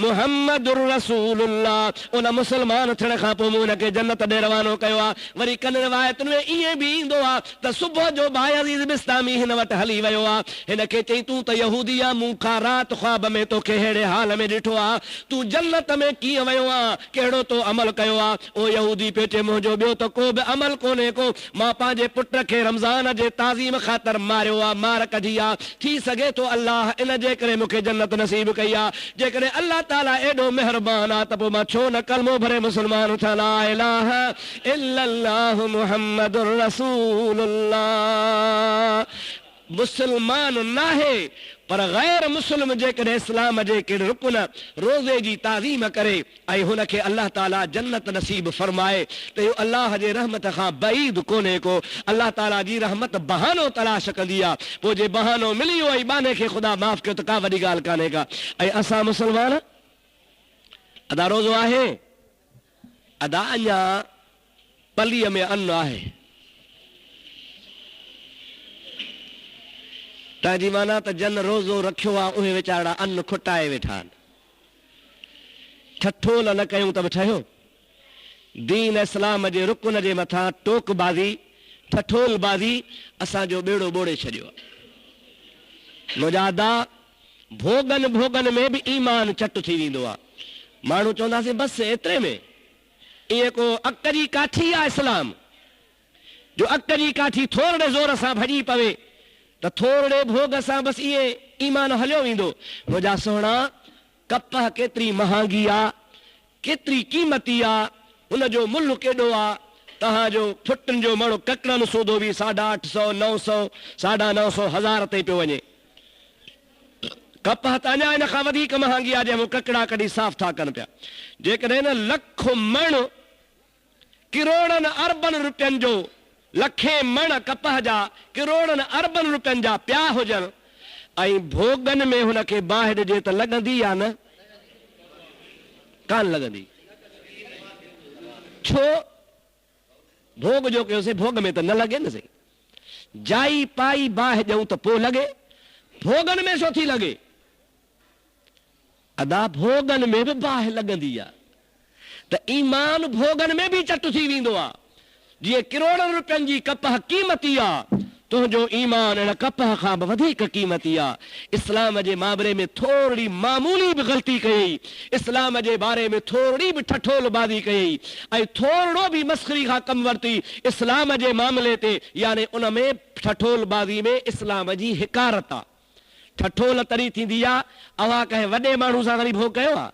मुहम्मदुर रसूलुल्लाह। उन मुस्लमान थियण खां पोइ मूं हुनखे जन्नत ॾे रवानो कयो आहे। वरी कन रिवायतुनि में ईअं बि ईंदो आहे त सुबुह जो बायज़ीद बिस्तामी हिन वटि हली वियो आहे। हिनखे चई, तूं त यहूदी आहे, मूं खां राति ख्वाब में तोखे अहिड़े हाल में ॾिठो आहे, तूं जन्नत में कीअं वियो आहे, कहिड़ो तो अमल कयो आहे? ओ यहूदी पियो चए, मुंहिंजो ॿियो त को बि अमल कोन्हे को, मां पंहिंजे पुट खे रमज़ान जे ताज़ीम ख़ातिर मारियो आहे, मार कढी आहे। थी सघे थो अल्लाह इन जे करे मूंखे जन्नत नसीब कई आहे। जेकॾहिं अल्लाह ताला एॾो महिरबान आहे त पोइ मां छो न कलमो भरे मुस्लमान थिया, ला इलाहा इल्लल्लाह मुहम्मदुर रसूलुल्लाह। मुस्लमान नाहे पर गैर मुस्लिम जेकॾहिं इस्लाम जे कहिड़े रुकन रोज़े जी ताज़ीम करे ऐं हुनखे अल्लाह ताला जन्नत नसीब फरमाए त इहो अल्लाह जे रहमत खां बईद कोन्हे को। अल्लाह ताला जी रहमत बहानो तलाश कंदी आहे, पोइ जे बहानो मिली वियो ऐं बाने खे ख़ुदा माफ़ कयो त का वॾी ॻाल्हि कान्हे का। ऐं असां मुस्लमान अदा रोज़ो आहे, अदा अञा पलीअ में अन्न आहे। तंहिंजी माना त जन रोज़ो रखियो आहे उहे वीचारा अन्न खुटाए वेठा आहिनि। ठठोल न कयूं त बि ठहियो। दीन इस्लाम जे रुकन जे मथां टोकबाज़ी, ठठोलबाज़ी असांजो ॿेड़ो ॿोड़े छॾियो आहे। मुंहिंजा अदा भोगन भोगन में बि ईमान चट थी वेंदो आहे। माण्हू चवंदासीं बसि एतिरे में, इहे को अक जी काठी आहे इस्लाम जो अक जी काठी थोरे ज़ोर सां भॼी पवे त थोरे भोग सां बसि इहे ईमान हलियो वेंदो। मुंहिंजा सुहिणा, कपह केतिरी महांगी आहे, केतिरी क़ीमती आहे, हुनजो मुल्ह केॾो आहे। तव्हांजो फुटनि जो माण्हू ककड़नि सूदो बि 850, 900, 950, 1000 ते पियो वञे। कपह त अञा इन खां वधीक महांगी आहे जंहिं ककड़ा कढी साफ़ था कनि पिया। जेकॾहिं न लख मण किरोड़नि अरबनि रुपयनि जो, लखे मण कपह जा किरोड़नि अरबनि रुपयनि जा पिया हुजनि ऐं भोगनि में हुनखे बाहि ॾिजे त लॻंदी या न? कान लॻंदी। छो? भोग जो कयोसीं, भोग में त न लॻे न सही। जाई पाई बाहि ॾियूं त पोइ लॻे, भोगनि में छो थी लॻे? अदा भोगनि में बि बाहि लॻंदी आहे त ईमान भोगनि में बि चट थी वेंदो आहे। जीअं किरोड़नि रुपयनि जी कपह क़ीमती आहे, तुंहिंजो ईमान इन कपह खां बि वधीक क़ीमती आहे। इस्लाम जे मामले में थोरी मामूली बि ग़लती कई, इस्लाम जे बारे में थोरी बि ठठोलबाज़ी कई ऐं थोरो बि मस्ख़री खां कमु वरिती इस्लाम जे मामले ते, यानी उन में ठठोलबाज़ी में इस्लाम जी हिकारत आहे। ठठोल तरी थींदी आहे, अव्हां कंहिं वॾे माण्हू सां वरी भोग कयो आहे?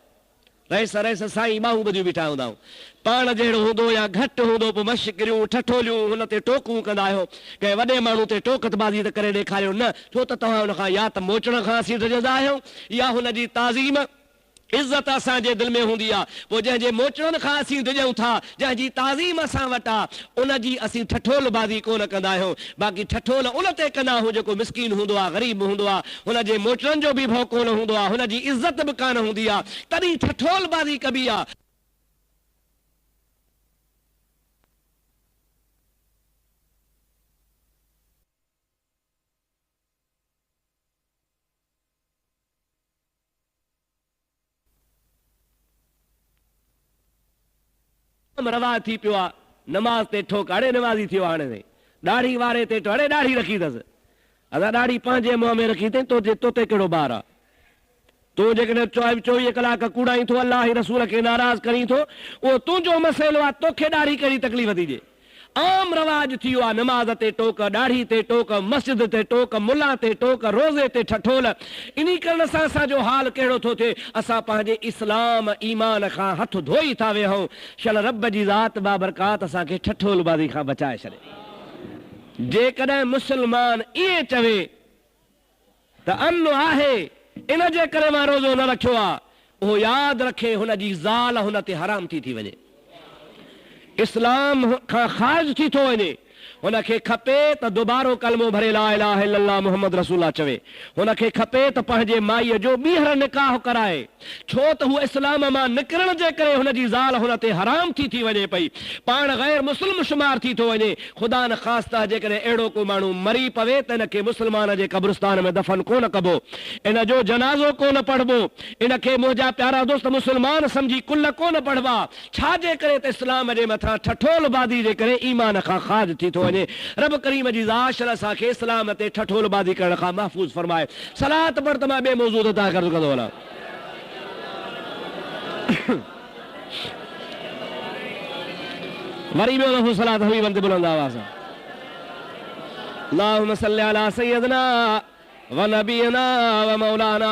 रहिस रहिस साईं ॿाहूं ॿधियूं बीठा हूंदा आहियूं। पाण जहिड़ो हूंदो या घटि हूंदो पोइ मश्किरियूं ठठोलियूं हुन ते टोकूं कंदा आहियो। कंहिं वॾे माण्हू ते टोकतबाज़ी त करे ॾेखारियो न, छो त तव्हां हुन खां या त मोचण खां असीं डिॼंदा आहियो या हुन जी ताज़ीम इज्जत असांजे दिल में हूंदी आहे, पोइ जंहिंजे मोचड़नि खां असीं डिॼूं था, जंहिंजी ताज़ीम असां वटि आहे, उन जी असीं ठठोलबाज़ी कोन कंदा आहियूं। बाक़ी ठठोल उन ते कंदा आहियूं जेको मिसकीन हूंदो आहे, ग़रीब हूंदो आहे, हुनजे मोचड़नि जो बि भउ कोन हूंदो आहे, हुनजी इज़त बि कान हूंदी आहे, तॾहिं ठठोलबाज़ी कबी आहे। रवाज थी पियो आहे, नमाज़ ते ठोक, अड़े नमाज़ी थियो हाणे, ॾाढ़ी वारे ते अड़े ॾाढ़ी रखी अथसि, असां ॾाढ़ी पंहिंजे मुंहं में रखी अथई, तोते कहिड़ो ॿार आहे, तूं जेकॾहिं 24 कलाक कूड़ाई थो, अलाह जे रसूल खे नाराज़ करी थो, उहो तुंहिंजो मसइलो आहे, तोखे ॾाढ़ी कहिड़ी तकलीफ़ थी ॾे। आम रवाज थी वियो आहे, नमाज़ ते टोक, ॾाढ़ी ते टोक, मस्जिद ते टोक, मुला ते टोक, रोज़े ते ठठोल। इन करण सां असांजो हाल कहिड़ो थो थिए, असां पंहिंजे इस्लाम ईमान खां हथ धोई था वेहूं। शल रब जी ज़ात बाबरकात असांखे ठठोलबाज़ी खां बचाए छॾे। जेकॾहिं मुस्लमान ईअं चवे त अमन आहे, इन जे करे मां रोज़ो न रखियो आहे, उहो यादि रखे हुनजी ज़ाल हुन ते हराम थी वञे, इस्लाम खां ख़ारिज थी थो वञे। हुनखे खपे त दुबारो कलमो भरे ला इलाहा इल्लल्लाह मुहम्मद रसूलुल्लाह चवे, हुनखे खपे त पंहिंजे माईअ जो ॿीहर निकाह कराए, छो त हू इस्लाम मां निकिरण जे करे हुनजी ज़ाल हुन ते हराम थी वञे पई, पाण गैर मुस्लिम शुमार थी थो वञे। ख़ुदा न ख़ास्ता जेकॾहिं अहिड़ो को माण्हू मरी पवे त इनखे मुस्लमान जे क़ब्रिस्तान में दफ़न कोन कबो, इन जो जनाज़ो कोन पढ़बो, इनखे मुंहिंजा प्यारा दोस्त मुस्लमान सम्झी कुल कोन पढ़बा। छाजे करे त इस्लाम जे मथां ठठोलबाज़ी जे करे ईमान खां ख़ारिज थी थो वञे। रब करीम जी ज़ात असांखे इस्लाम ते ठठोलबाज़ी करण खां महफ़ूज़ फरमाए। सलात पढ़ त मां ॿिए मौज़ूअ ते तव्हां कंदो वञा। वरी ॿियो दफ़ो सलात हवी वंदे बुलंद आवाज़ सां, अल्लाहुम्मा सल्लि अला सय्यदना व नबीना व मौलाना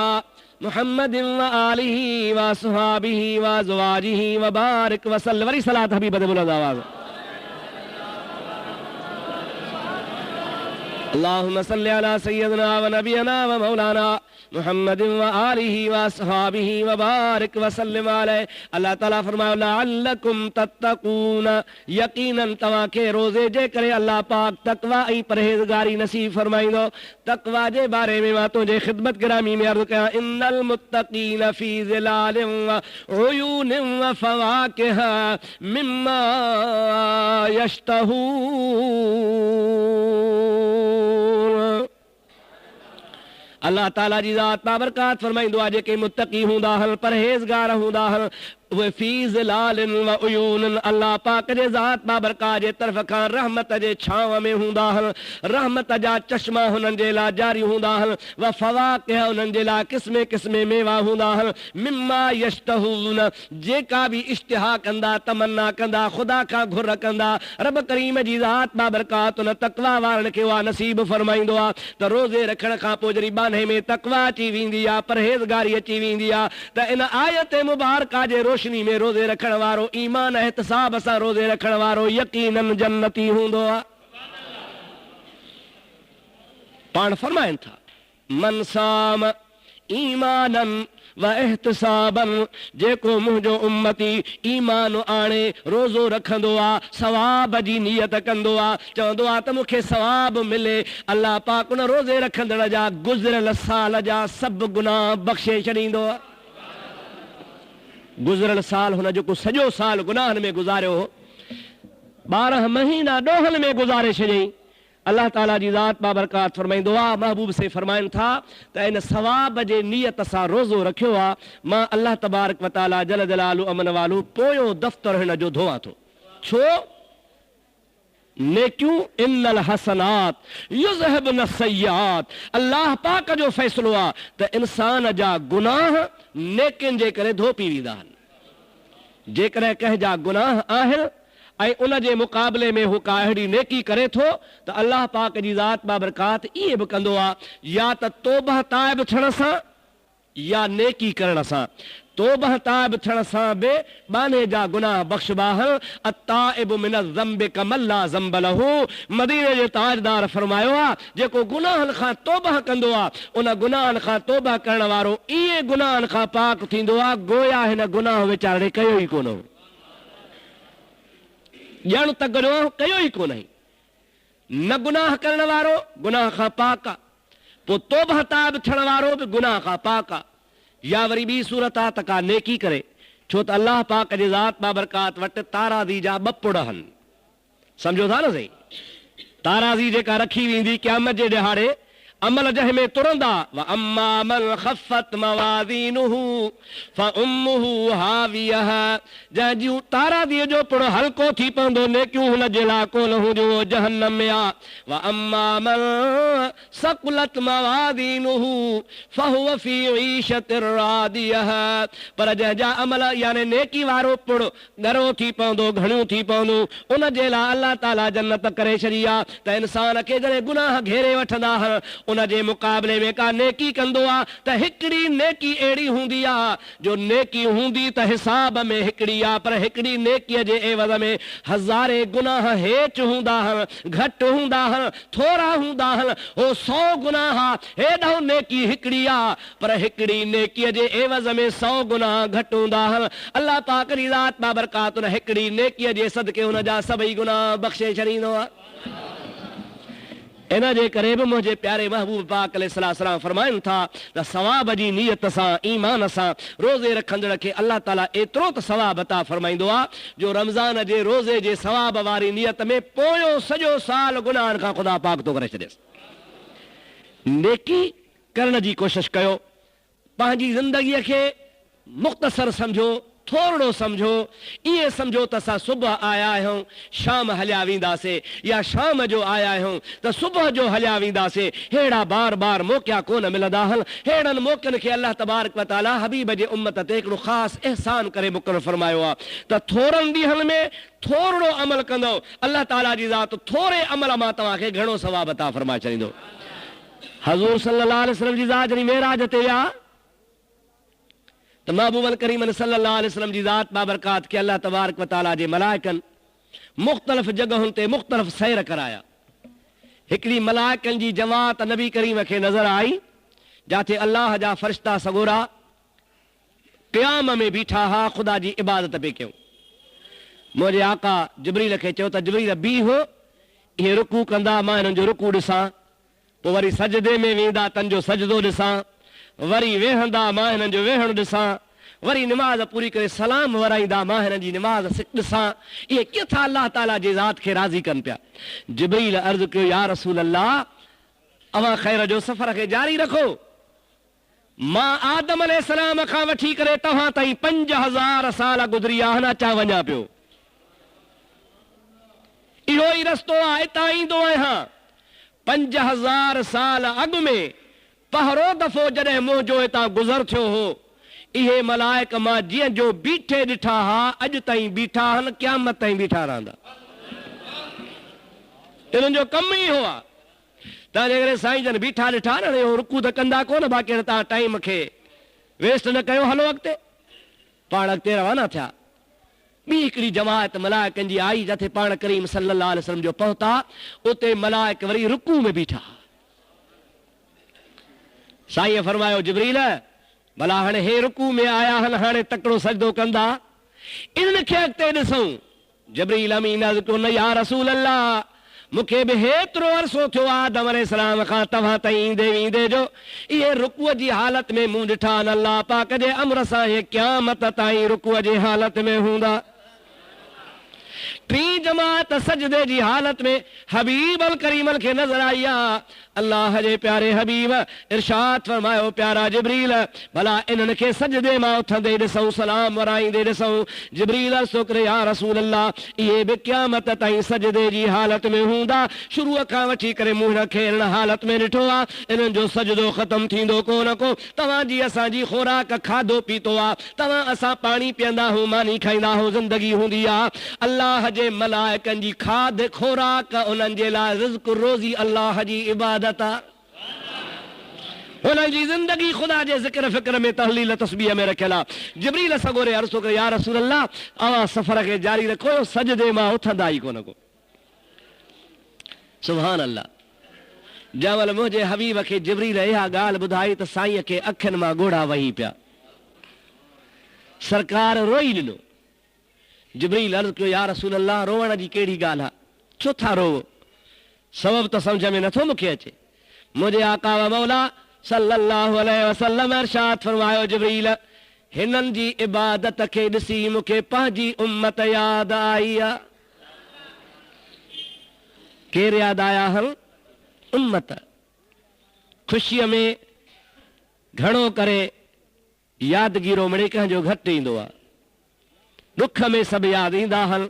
मुहम्मदिन व आलिहि व असहाबिहि व अज़वाजिहि व बारिक व सल्लि। वरी सलात हबीब ते बुलंद आवाज़, अल्लाहुम्मा सल्लि अला सय्यदना व नबीना व मौलाना मुहम्मदिन व आलिहि व असहाबिहि व बारिक व सल्लिम अलैहि। अल्लाह ताला फरमायो लअल्लकुम तत्तकून, यकीनन तव्हांखे रोज़े जे करे अल्लाह पाक तक़वा ऐं परहेज़गारी नसीब फरमाईंदो। तक़वा जे बारे में मां तुंहिंजे ख़िदमत गिरामी में अर्ज़ कयां, इन्नल मुत्तक़ीन फी ज़िलालिन व उयूनिन व फ़वाकिह मिम्मा यश्तहून। अल्लाह ताला जी ज़ात बाबरकात फरमाईंदो आहे, जेके मुत्तकी हूंदा आहिनि, परहेज़गार हूंदा आहिनि, उहे फी ज़िलालिन व उयूनिन, अल्लाह पाक जे ज़ात बाबरकात जे तरफ़ खां रहमत जे छांव में हूंदा आहिनि, रहमत जा चश्मा हुननि जे लाइ जारी हूंदा आहिनि, व फ़वाकिह हुननि जे लाइ क़िस्मे क़िस्मे मेवा हूंदा आहिनि, मिम्मा यश्तहून, जेका बि इश्तिहा कंदा, तमन्ना कंदा, ख़ुदा खां घुर कंदा, रब करीम जी ज़ात बाबरकात उन तक़वा वारनि खे उहा नसीब फरमाईंदो आहे त रोज़े रखण खां पोइ जॾहिं बाने में तक़वा अची वेंदी आहे, परहेज़गारी अची वेंदी आहे, त इन आयत मुबारका जे रोशनी में रोज़े रखण वारो, ईमान एहतिसाब सां रोज़े रखण वारो यकीनन जन्नती हूंदो आहे। पाण फरमाइनि था, मन साम ईमानन व एहतिसाबन, जेको मुंहिंजो उम्मती ईमान आणे रोज़ो रखंदो आहे, सवाब जी नियत कंदो आहे, चवंदो आहे त मूंखे सवाब मिले, अल्लाह पाक उन रोज़े रखंदड़ जा गुज़िरियल साल जा सभु गुनाह बख़्शे छॾींदो आहे। गुज़िरियल साल हुन जेको सॼो साल गुनाहनि में गुज़ारियो हो, 12 महीना ॾोहनि में गुज़ारे छॾियईं, अल्लाह ताला जी ज़ात बाबरकात फरमाईंदो आहे, महबूब से फरमाइनि था त इन सवाब जे नियत सां रोज़ो रखियो आहे, मां अल्लाह तबारक व ताला जल जलालु अमन वालू पोयों दफ़्तर हिन जो धोआं थो। छो? नेकियूं इन्नल हसनात युज़हिबन सय्यात, अल्लाह पाक जो फ़ैसिलो आहे त इंसान जा गुनाह नेकियुनि जे करे धोपी वेंदा आहिनि। जेकॾहिं कंहिंजा गुनाह आहिनि ऐं उन जे मुक़ाबले में हू का अहिड़ी नेकी करे थो त अल्लाह पाक जी ज़ात बाबरकात ईअं बि कंदो आहे, या त तौबह ताइब थियण सां या नेकी करण सां। तौबह ताब थियण सां बि बाने जा गुनाह बख़्शबाह अत्ताइबु मिन ज़ंबि कमल्ला ज़ंब लहू। मदीने जे ताजदार फरमायो आहे जेको गुनाहनि खां तौबह कंदो आहे उन गुनाहनि खां तौबह करण वारो इहे गुनाहनि खां पाक थींदो आहे गोया हिन गुनाह वीचारे कयो ई कोन हो, ॼण त गुनाह कयो ई कोन न गुनाह करण वारो गुनाह खां पाक आहे, पोइ तौबह ताब थियण वारो बि गुनाह खां पाक आहे। या वरी ॿी सूरत आहे त का नेकी करे, छो त अलाह पाक जे ज़ात बाबरकात वटि ताराज़ी जा ॿ पुड़ आहिनि, सम्झो था न सही। ताराज़ी जेका रखी वेंदी क़यामत जे ॾिहाड़े अमल जंहिंमें तुरंदा व अम्मा मन खफ़त मवाज़ीनुहु फउम्मुहु हावियह, जंहिंजूं ताराज़ीअ जो पुड़ हल्को थी पवंदो नेकियूं हुन जे लाइ कोन हूंदियूं जहन्नम में आहे। व अम्मा मन सक़ुलत मवाज़ीनुहु फहुव फी ईशतिर रादियह, पर जंहिंजा अमल यानी नेकी वारो पुड़ ॻरो थी पवंदो घणियूं थी पवंदियूं उन जे लाइ अलाह ताला जन्नत करे छॾी आहे। त इंसान खे जॾहिं गुनाह घेरे वठंदा आहिनि उन जे मुक़ाबले में का नेकी कंदो आहे त हिकिड़ी नेकी अहिड़ी हूंदी आहे जो नेकी हूंदी त हिसाब में हिकिड़ी आहे, पर हिकिड़ी नेकीअ जे एवज़ में हज़ारे गुनाह हेठि हूंदा आहिनि, घटि हूंदा आहिनि, थोरा हूंदा आहिनि, हो 100 गुनाह हेॾो नेकी हिकिड़ी आहे, पर हिकिड़ी नेकीअ जे एवज़ में 100 गुनाह घटि हूंदा आहिनि। अलाह पाक जी ज़ात बाबरकात उन हिकिड़ी नेकीअ जे सदके हुन जा सभई गुनाह बख़्शे छॾींदो आहे। इन जे करे बि मुंहिंजे प्यारे महबूब पाक अलैहिस्सलाम फरमाइनि था त सवाब जी नियत सां ईमान सां रोज़े रखंदड़ खे अलाह ताला एतिरो त सवाब अता फरमाईंदो आहे जो रमज़ान जे रोज़े जे सवाब वारी नियत में पोयों सॼो साल गुनाहनि खां ख़ुदा पाक थो करे छॾेसि। नेकी करण जी कोशिश कयो, पंहिंजी ज़िंदगीअ खे मुख़्तसर सम्झो, थोरो सम्झो, ईअं सम्झो त असां सुबुह आया आहियूं शाम हलिया वेंदासीं या शाम जो आया आहियूं त सुबुह जो हलिया वेंदासीं। अहिड़ा बार बार मौक़ा कोन मिलंदा आहिनि। अहिड़नि मौक़नि खे अलाह तबारक व तआला हबीब जे उम्मत ते हिकिड़ो ख़ासि एहसान करे मुक़ररु फरमायो आहे त थोरनि ॾींहंनि में थोरो अमल कंदो अलाह ताला जी ज़ात थोरे अमल मां तव्हांखे घणो सवाब अता फरमाए छॾींदो। हज़ूर सल्लल्लाहु अलैहि वसल्लम जी ज़ात जॾहिं मेराज ते विया त महबूबन करीम सल्लल्लाहु अलैहि वसल्लम जी ज़ात बाबरकात खे अल्लाह तबारक व तआला जे मलाइकनि मुख़्तलिफ़ जॻहुनि ते मुख़्तलिफ़ सैर कराया। हिकिड़ी मलाइकनि जी जमात नबी करीम खे नज़र आई जिथे अल्लाह जा फ़रिश्ता सगोरा क़याम में बीठा हा, ख़ुदा जी इबादत पे कयूं। मुंहिंजे आका जिब्रील खे चयो त जिब्रील बीहो, इहे रुकू कंदा मां हिननि जो रुकू ॾिसां, पोइ वरी सजदे में वेंदा तन जो सजदो ॾिसां, वरी वेहंदा मां हिननि जो वेहण ॾिसां, वरी निमाज़ पूरी करे सलाम वराईंदा मां हिननि जी निमाज़ ॾिसां। इहे किथां अलाह ताला जी ज़ात खे राज़ी कनि पिया। जिब्रील अर्ज़ु कयो या रसूल अल्लाह अवां ख़ैर जो सफ़र खे जारी रखो, मां आदम अलैहिस्सलाम खां वठी करे तव्हां ताईं 5000 साल गुज़री विया आहिनि, अचां वञा पियो, इहो ई रस्तो आहे, हितां ईंदो आहियां। 5000 साल अॻु में पहिरों दफ़ो जॾहिं मुंहिंजो हितां गुज़र थियो हो इहे मलाइक मां जीअं जो बीठे ॾिठा हा अॼु ताईं बीठा आहिनि, क़यामत ताईं बीठा रहंदा। इन्हनि जो कमु ई हो आहे। तव्हां जे करे साईं जन बीठा ॾिठा न रुकू त कंदा कोन, बाक़ी तव्हां टाइम खे वेस्ट न कयो, हलो अॻिते। पाण अॻिते रवाना थिया। ॿी हिकिड़ी जमात मलाइकनि जी आई जिथे पाण करीम सल्लल्लाहु अलैहि वसल्लम जो पहुता, उते मलाइक वरी रुकू में बीठा। साईं फरमायो जिब्रील भला हाणे हे रुकू में आया आहिनि, हाणे तकिड़ो सजदो कंदा, इन्हनि खे अॻिते ॾिसूं। जिब्रील अमीन अर्ज़ु कयो न या रसूल अल्लाह, मूंखे बि हेतिरो अरसो थियो आदम अलैहिस्सलाम खां तव्हां ताईं ईंदे वेंदे जो इहे रुकूअ जी हालत में मूं ॾिठा आहिनि। अल्लाह पाक जे अमर सां इहे क़यामत ताईं रुकूअ जी हालत में हूंदा। टी जमात सजदे जी हालत में हबीब अल करीम खे नज़र आई आहे। अल्लाह जे प्यारे हबीब इरशाद फरमायो प्यारा जिब्रील भला इन्हनि खे सजदे मां उथंदे ॾिसूं, सलाम वराईंदे ॾिसूं। जिब्रील शुक्र या रसूल अल्लाह, इहे बि क़यामत ताईं सजदे जी हालत में हूंदा। शुरूअ खां वठी करे मुंहं खे हिन हालत में ॾिठो आहे, इन्हनि जो सजदो ख़तमु थींदो कोन को। तव्हांजी असांजी खुराक खाधो पीतो आहे, तव्हां असां पाणी पीअंदा आहियूं, मानी खाईंदा आहियूं, ज़िंदगी हूंदी आहे। अल्लाह जे मलाइकनि जी खाद खुराक उन्हनि जे लाइ रिज़्क़ रोज़ी अल्लाह जी इबादत आहे। उन्हनि जी ज़िंदगी ख़ुदा जे ज़िक्र फ़िक्र में तहलील तस्बीह में रखियल आहे। जिब्रील सगोरे अर्ज़ कयो या रसूल अल्लाह अवां सफ़र खे जारी रखो, सजदे मां उथंदा ई कोन को। सुभान अल्लाह। जंहिं मुंहिंजे हबीब खे जिब्रील इहा ॻाल्हि ॿुधाई त साईं खे अखियुनि मां ॻोढ़ा वही पिया। सरकार रोई ॾिनो। जिब्रील अर्ज़ कयो या रसूल अल्लाह रोवण जी कहिड़ी ॻाल्हि आहे, छो था रोवो? सबब त सम्झ में नथो मूंखे अचे। मुंहिंजे आका व मौला सल्लल्लाहु अलैहि वसल्लम इरशाद फरमायो जिब्रील हिननि जी इबादत खे ॾिसी मूंखे पंहिंजी उम्मत यादि आई आहे। केरु यादि आया हल? उम्मत। ख़ुशीअ में घणो करे यादगिरो मिड़े कंहिंजो घटि ईंदो आहे। दुख में सभु यादि ईंदा हल।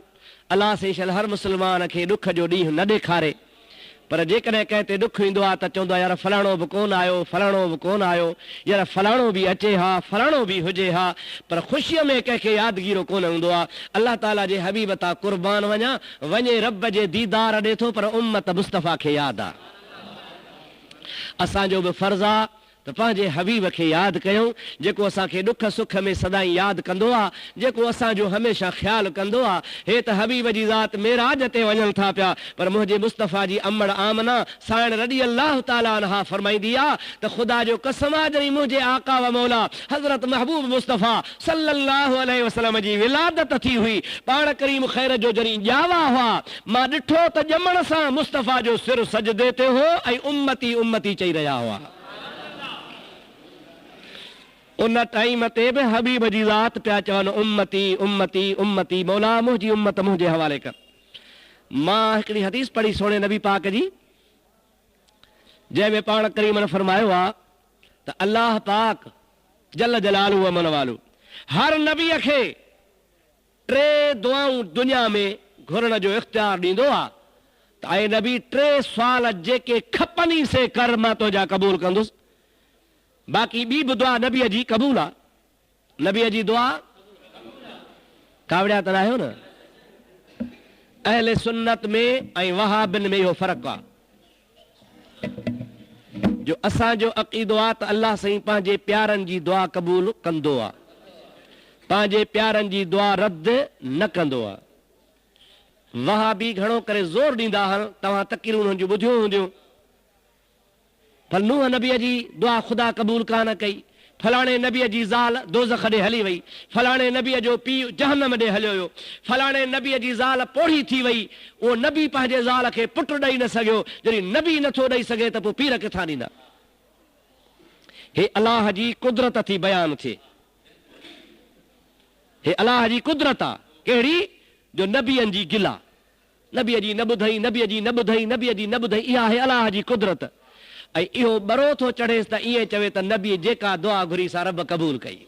अलाह सेशल हर मुस्लमान खे दुख जो ॾींहुं न ॾेखारे, पर जेकॾहिं कंहिं ते दुख ईंदो आहे त चवंदो आहे यार फलाणो बि कोन आयो, फलाणो बि कोन आयो, यार फलाणो बि अचे हा, फलाणो बि हुजे हा, पर ख़ुशीअ में कंहिंखे यादगिरो कोन हूंदो आहे। अलाह ताला जे हबीब तां क़ुर्बान वञा, वञे रब जे दीदार ॾे थो, पर उम्मत मुस्तफ़ा खे यादि आहे। असांजो बि फर्ज़ु आहे त पंहिंजे हबीब खे यादि कयूं, जेको असांखे दुख सुख में सदाईं यादि कंदो आहे, जेको असांजो हमेशह ख़्यालु कंदो आहे। हे त हबीब जी ज़ात मेराज ते वञनि था पिया, पर मुंहिंजे मुस्तफ़ा जी अमड़ आमना साइण रज़ी अल्लाह ताला अन्हा फरमाईंदी आहे त ख़ुदा जो कसम आहे जॾहिं मुंहिंजे आका व मौला हज़रत महबूब मुस्तफ़ा सल्लल्लाहु अलैहि वसल्लम जी विलादत थी हुई, पाण करीम ख़ैर जो जॾहिं ॼावा हुआ, मां ॾिठो त ॼमण सां मुस्तफ़ा जो सिर सजदे ते हो ऐं उम्मती उम्मती चई रहिया हुआ। उन टाइम ते बि हबीब जी ज़ात पिया चवनि उम्मती उम्मती उम्मती, मौला मुंहिंजी उम्मत मुंहिंजे हवाले कर। मां हिकिड़ी हदीस पढ़ी सोणे नबी पाक जी, जंहिंमें पाण करीमन फरमायो आहे त अल्लाह पाक जल जलालू व मन वालू हर नबीअ खे 3 दुआऊं दुनिया में घुरण जो इख्तियार ॾींदो आहे त ऐं नबी 3 सुवाल जेके खपनि से कर, मां तुंहिंजा क़बूल कंदुसि। बाक़ी ॿी बि दुआ नबीअ जी क़बूल आहे। नबीअ जी दुआ कावड़िया त आहियो न। अहले सुन्नत में ऐं वहाबिन में इहो फ़र्क़ु आहे जो असांजो अक़ीदो आहे त अल्लाह साईं पंहिंजे प्यारनि जी दुआ क़बूल कंदो आहे, पंहिंजे प्यारनि जी दुआ रद्द न कंदो आहे। वहाबी घणो करे ज़ोर ॾींदा आहिनि, तव्हां तक़रीरूं हुननि जूं ॿुधियूं हूंदियूं, नूह नबीअ जी दुआ ख़ुदा क़बूल कान कई, फलाणे नबीअ जी ज़ाल दोज़ख ॾे हली वई, फलाणे नबीअ जो पीउ जहन्नम ॾे हलियो हुयो, फलाणे नबीअ जी ज़ाल पोढ़ी थी वई, उहो नबी पंहिंजे ज़ाल खे पुटु ॾेई न सघियो। जॾहिं नबी नथो ॾेई सघे त पोइ पीर किथां ॾींदा? हे अलाह जी कुदरत थी बयानु थिए। हे अलाह जी कुदरत आहे कहिड़ी जो नबीअनि जी गिला, नबीअ जी न ॿुधई, नबीअ जी न ॿुधई, नबीअ जी न ॿुधई, इहा आहे अलाह जी कुदरत। ऐं इहो बरो थो चढ़ेसि त ईअं चवे त नबी जेका दुआ घुरी सा रब क़बूल कई।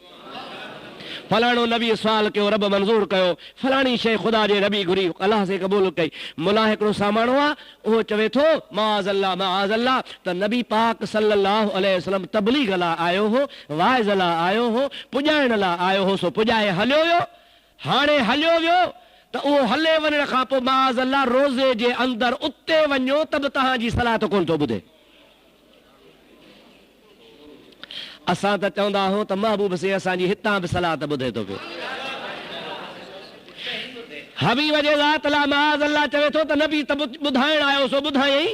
फलाणो नबी सुवाल कयो रब मंज़ूर कयो, फलाणी शइ ख़ुदा जे नबी घुरी अलाह से क़बूल कई। मुला हिकिड़ो सामाणो आहे, उहो चवे थो माअज़ल्लाह माअज़ल्लाह त नबी पाक सल्लल्लाहु अलैहि वसल्लम तबलीग लाइ आयो हो, वाइज़ लाइ आयो हो, पुॼाइण लाइ आयो हो, सो पुॼाए हलियो वियो। हाणे हलियो वियो त उहो हले वञण खां पोइ माअज़ल्लाह रोज़े जे अंदरि उते वञो त बि तव्हांजी सलात कोन थो ॿुधे। असां त चवंदा आहियूं त महबूब से असांजी हितां बि सलात ॿुधे थो पियो। हबीब जे ज़ात लाइ माअज़ल्लाह चवे थो त नबी त ॿुधाइण आयो सो ॿुधायई,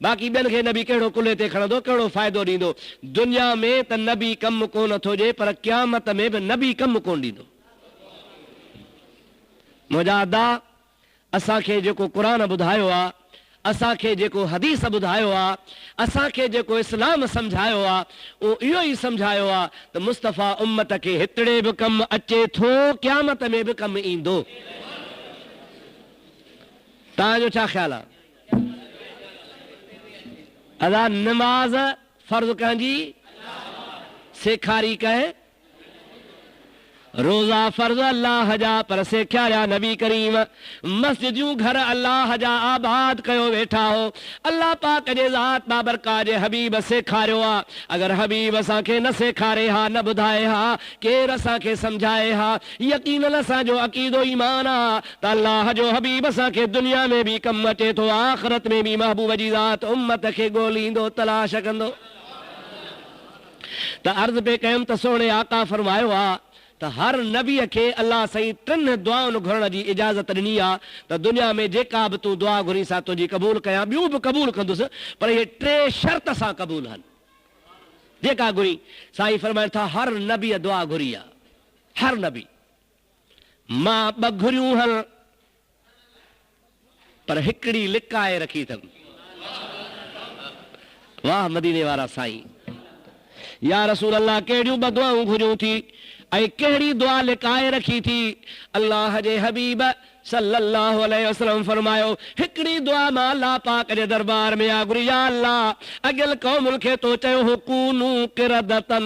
बाक़ी ॿियनि खे नबी कहिड़ो कुल्हे ते खणंदो, कहिड़ो फ़ाइदो ॾींदो? दुनिया में त नबी कमु कोन थो ॾिए, पर क़यामत में बि नबी कमु कोन ॾींदो। मुंहिंजा अदा असांखे जेको क़ुरान ॿुधायो आहे, असांखे जेको हदीस ॿुधायो आहे, असांखे जेको इस्लाम सम्झायो आहे, उहो इहो ई सम्झायो आहे त मुस्तफ़ा उम्मत खे हितड़े बि कमु अचे थो, क़यामत में बि कमु ईंदो। तव्हांजो छा ख़्यालु आहे? अदा नमाज़ फर्ज़ कंहिंजी? सेखारी कंहिं? रोज़ा फर्ज़ अल्लाह जा, पर सेखारिया नबी करीम। मस्जिदूं घर अल्लाह जा आबाद कयो वेठा हो। अल्लाह पाक जे ज़ात बाबरका जे हबीब सेखारियो आहे। अगर हबीब असांखे न सेखारे हा, न ॿुधाए हा, केरु असांखे सम्झाए हा? यकीनन असांजो अक़ीदो ईमान आहे त अल्लाह जो हबीब असांखे दुनिया में बि कमु अचे थो, आख़िरत में बि महबूब जी ज़ात उम्मत खे ॻोल्हींदो, तलाश कंदो। त अर्ज़ पे कयमि त सोणे आका फरमायो आहे त हर नबीअ खे अल्लाह साईं 3 दुआउनि घुरण जी इजाज़त ॾिनी आहे त दुनिया में जेका बि तूं दुआ घुरी सां तुंहिंजी क़बूल कयां, ॿियूं बि क़बूल कंदुसि, पर इहे 3 शर्त सां क़बूल आहिनि। जेका घुरी साईं फरमाइनि था हर नबीअ दुआ घुरी आहे, हर नबी। मां 2 घुरियूं हल पर हिकिड़ी लिकाए रखी अथमि। वाह मदीने वारा साईं, या रसूल अल्लाह कहिड़ियूं 2 दुआऊं घुरियूं थी ऐं कहिड़ी दुआ लिकाए रखी थी? अल्लाह जे हबीब सल्लल्लाहु अलैहि वसल्लम फरमायो हिकिड़ी दुआ मां अल्लाह पाक जे दरबार में आ घुरी, या अल्लाह अॻिल क़ौमुनि खे तो चयो हो कूनू किरदतन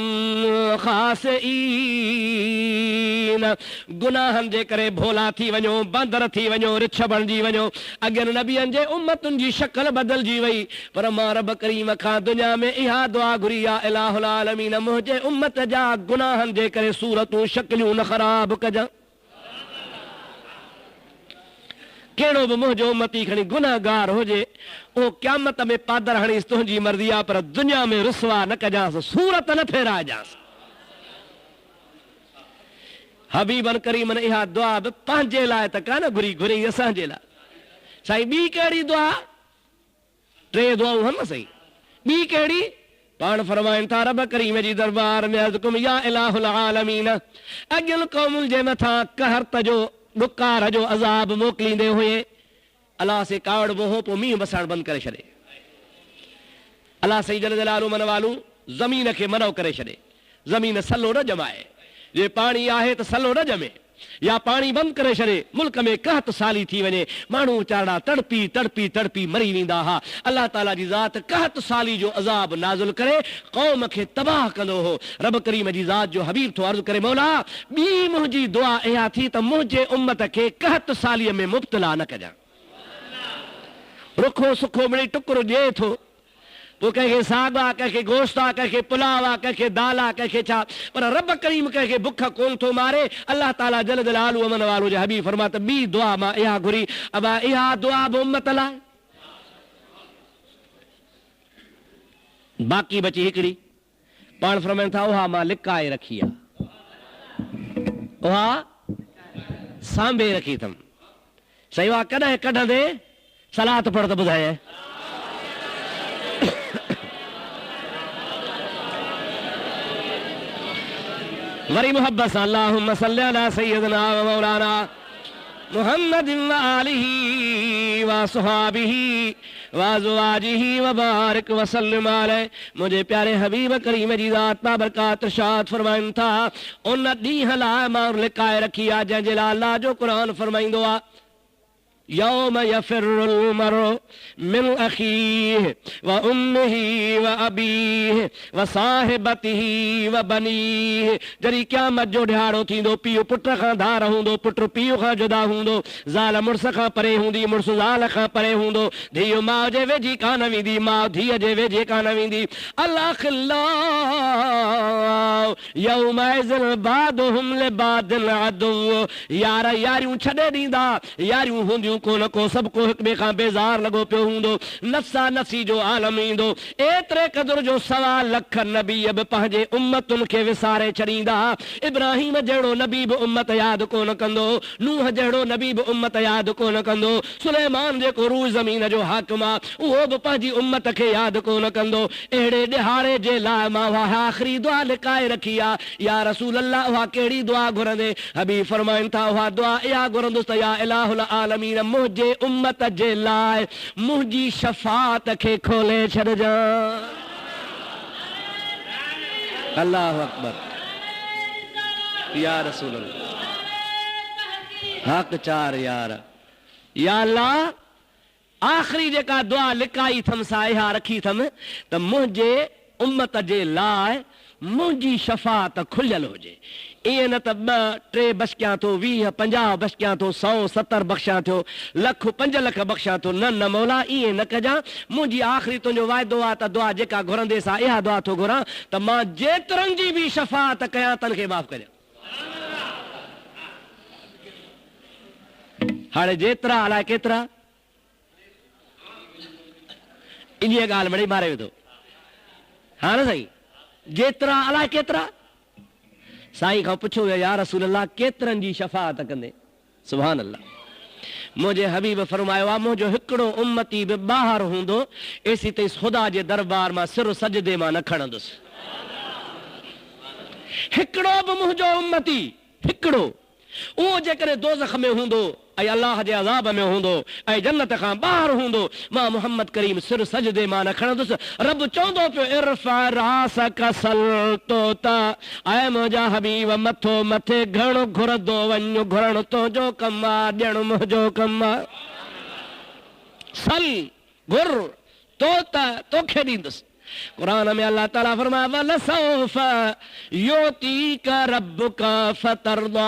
ख़ासिईन, गुनाहनि जे करे भोला थी वञो, बंदर थी वञो, रिछ बणिजी वञो। अॻियनि नबियनि जे उम्मतुनि जी शक्ल बदिलजी वई, पर मां रब करीम खां दुनिया में इहा दुआ घुरी आहे इलाहुल आलमीन मुंहिंजे उम्मत जा गुनाहनि जे करे सूरतूं शक्लियूं न ख़राब कजां। कहिड़ो बि मुंहिंजो उम्मती खणी गुनाहगार हुजे उहो क़यामत में पादर हणीस तुंहिंजी मर्ज़ी आहे, पर दुनिया में रुसवा न कजांसि, सूरत न फेराइजांसि। हबीबन करीमन इहा दुआ बि पंहिंजे लाइ त कान घुरी, घुरी असांजे लाइ। साईं ॿी कहिड़ी दुआ? 3 दुआऊं आहिनि न साईं, ॿी कहिड़ी? पाण फरमाइनि था रब करीम जी दरबार में अर्ज़ कुम या इलाहुल आलमीन, अॻिल क़ौमुनि जे मथां कहरत जो ॾुकार जो अज़ाब मोकिलींदे हुए अलाह से कावड़ मोहो पोइ मींहुं बसण बंदि करे छॾे। अलाह सही जल जलालू मन वालू ज़मीन खे मनो करे छॾे, ज़मीन सलो न ॼमाए, जे पाणी आहे त सलो न ॼमे, या पाणी बंदि करे छॾे, मुल्क में कहत साली थी वञे, माण्हू वीचारा तड़पी तड़पी तड़पी मरी वेंदा हा। अल्लाह ताला जी ज़ात कहत साली जो अज़ाब नाज़िल करे क़ौम खे तबाह कंदो हो। रब करीम जी ज़ात जो हबीब थो अर्ज़ करे मौला ॿी मुंहिंजी दुआ इहा थी त मुंहिंजे उम्मत खे कहत सालीअ में मुब्तला न कजां। रुखो सुखो मिड़ी टुकुर ॾिए थो, पोइ कंहिंखे साग आहे, कंहिंखे गोश्त आहे, कंहिंखे पुलाव आहे, कंहिंखे दाल आहे, कंहिंखे छा, पर रब करीम कंहिंखे बुख कोन थो मारे। अल्लाह ताला जल जलालू अमन वालो जे हबीब फरमा त ॿी दुआ मां इहा घुरी, अबा इहा दुआ बि उम्मत लाइ। बाक़ी बची हिकिड़ी, पाण फरमाइनि था उहा मां लिकाए रखी आहे, उहा सांभे रखी अथमि। सही उहा कॾहिं कढंदे सलात पढ़ त ॿुधाए। वरी मोहब्बत सां अल्लाहुम्मा सल्ली अला सय्यदना व मौलाना मुहम्मद व आलिही व असहाबिही व अज़वाजिही व बारिक व सल्लिम अलैहि। मुंहिंजे प्यारे हबीब करीम जी ज़ात बाबरकात इरशाद फरमाइनि था उन ॾींहं लाइ मां लिकाए रखी आहे जंहिंजे लाइ अल्लाह जो क़ुरान फरमाईंदो आहे यौम यफिरुल मरउ मिन अखीह व उम्मिही व अबीह व साहिबतिही व बनीह। जॾहिं क़यामत जो ॾिहाड़ो थींदो, पीउ पुट खां धार हूंदो, पुट पीउ खां जुदा हूंदो, ज़ाल मुड़ुस खां परे हूंदी, मुड़ुस ज़ाल खां परे हूंदो, धीउ माउ जे वेझी कान वेंदी, माउ धीअ जे वेझे कान वेंदी। अलाखिल्लाह यौमइज़िन बादुहुम लिबादिन अदुव्व। यार यारियूं छॾे ॾींदा, यारियूं हूंदियूं कोन को, सभु को हिक ॿिए खां बेज़ार लॻो पियो हूंदो, नफ़्सा नफ़्सी जो आलम ईंदो। एतिरे क़दुर जो 1.25 लख नबी बि पंहिंजे उम्मतुनि खे विसारे छॾींदा। इब्राहिम जहिड़ो नबी बि उम्मत यादि कोन कंदो, नूह जहिड़ो नबी बि उम्मत यादि कोन कंदो, सुलेमान जेको रूह ज़मीन जो हाकिम आहे उहो बि पंहिंजी उम्मत खे यादि कोन कंदो। अहिड़े ॾिहाड़े जे लाइ मां उहा आख़िरी दुआ लिकाए रखी आहे। या रसूल अल्लाह उहा कहिड़ी दुआ घुरंदे? हबीब फरमाइनि था उहा दुआ इहा घुरंदुसि त या इलाहुल आलमीन मुंहिंजे उम्मत जे लाइ मुंहिंजी शफ़ाअत खे खोले छॾजां। अल्लाहु अकबर। या रसूल अल्लाह हक़ चार यार। या अल्लाह आख़िरी जेका दुआ लिकाई अथमि सा इहा रखी अथमि त मुंहिंजे उम्मत जे लाइ मुंहिंजी शफ़ाअत खुलियल हुजे। ईअं न त 2 3 बख्शियां थो, 20 50 बख्शियां थो, 100 70 बख्शियां थियो, 1 5 लख बख्शियां थो। न न मौला ईअं न कजां। मुंहिंजी आख़िरी तुंहिंजो वाइदो आहे त दुआ जेका घुरंदे सा इहा दुआ थो घुरां त मां जेतिरनि जी बि शफ़ाअत कयां तन खे माफ़ करियां। हाणे जेतिरा अलाए केतिरा, इन ॻाल्हि मिड़ई मारे वेठो। हा न साईं, जेतिरा अलाए केतिरा। साईं खां पुछो वियो या रसूल अल्लाह केतिरनि जी शफ़ाअत कंदे? सुभान अल्लाह। मुंहिंजे हबीब फरमायो आहे मुंहिंजो हिकिड़ो उम्मती बि ॿाहिरि हूंदो एसी ताईं ख़ुदा जे दरबार मां सिर सजदे मां न खणंदुसि। हिकिड़ो बि मुंहिंजो उम्मती, हिकिड़ो, उहो जेकॾहिं दोज़ख में हूंदो ऐं अलाह जे अज़ाब में हूंदो ऐं जन्नत खां ॿाहिरि हूंदो, मां मोहम्मद करीम सिर सजदे मां न खणंदुसि। रब चवंदो पियो इरफ़ा रासक सल्तोता, ऐं मुंहिंजा हबीब मथो मथे घणो घुरंदो वञ, घुरण तुंहिंजो कमु आहे, ॾियणु मुंहिंजो कमु आहे। सल घुर तो त तोखे ॾींदुसि। कुरान में अल्लाह ताला फरमाया वलसौफ योतीका रब्बुका फतरदा,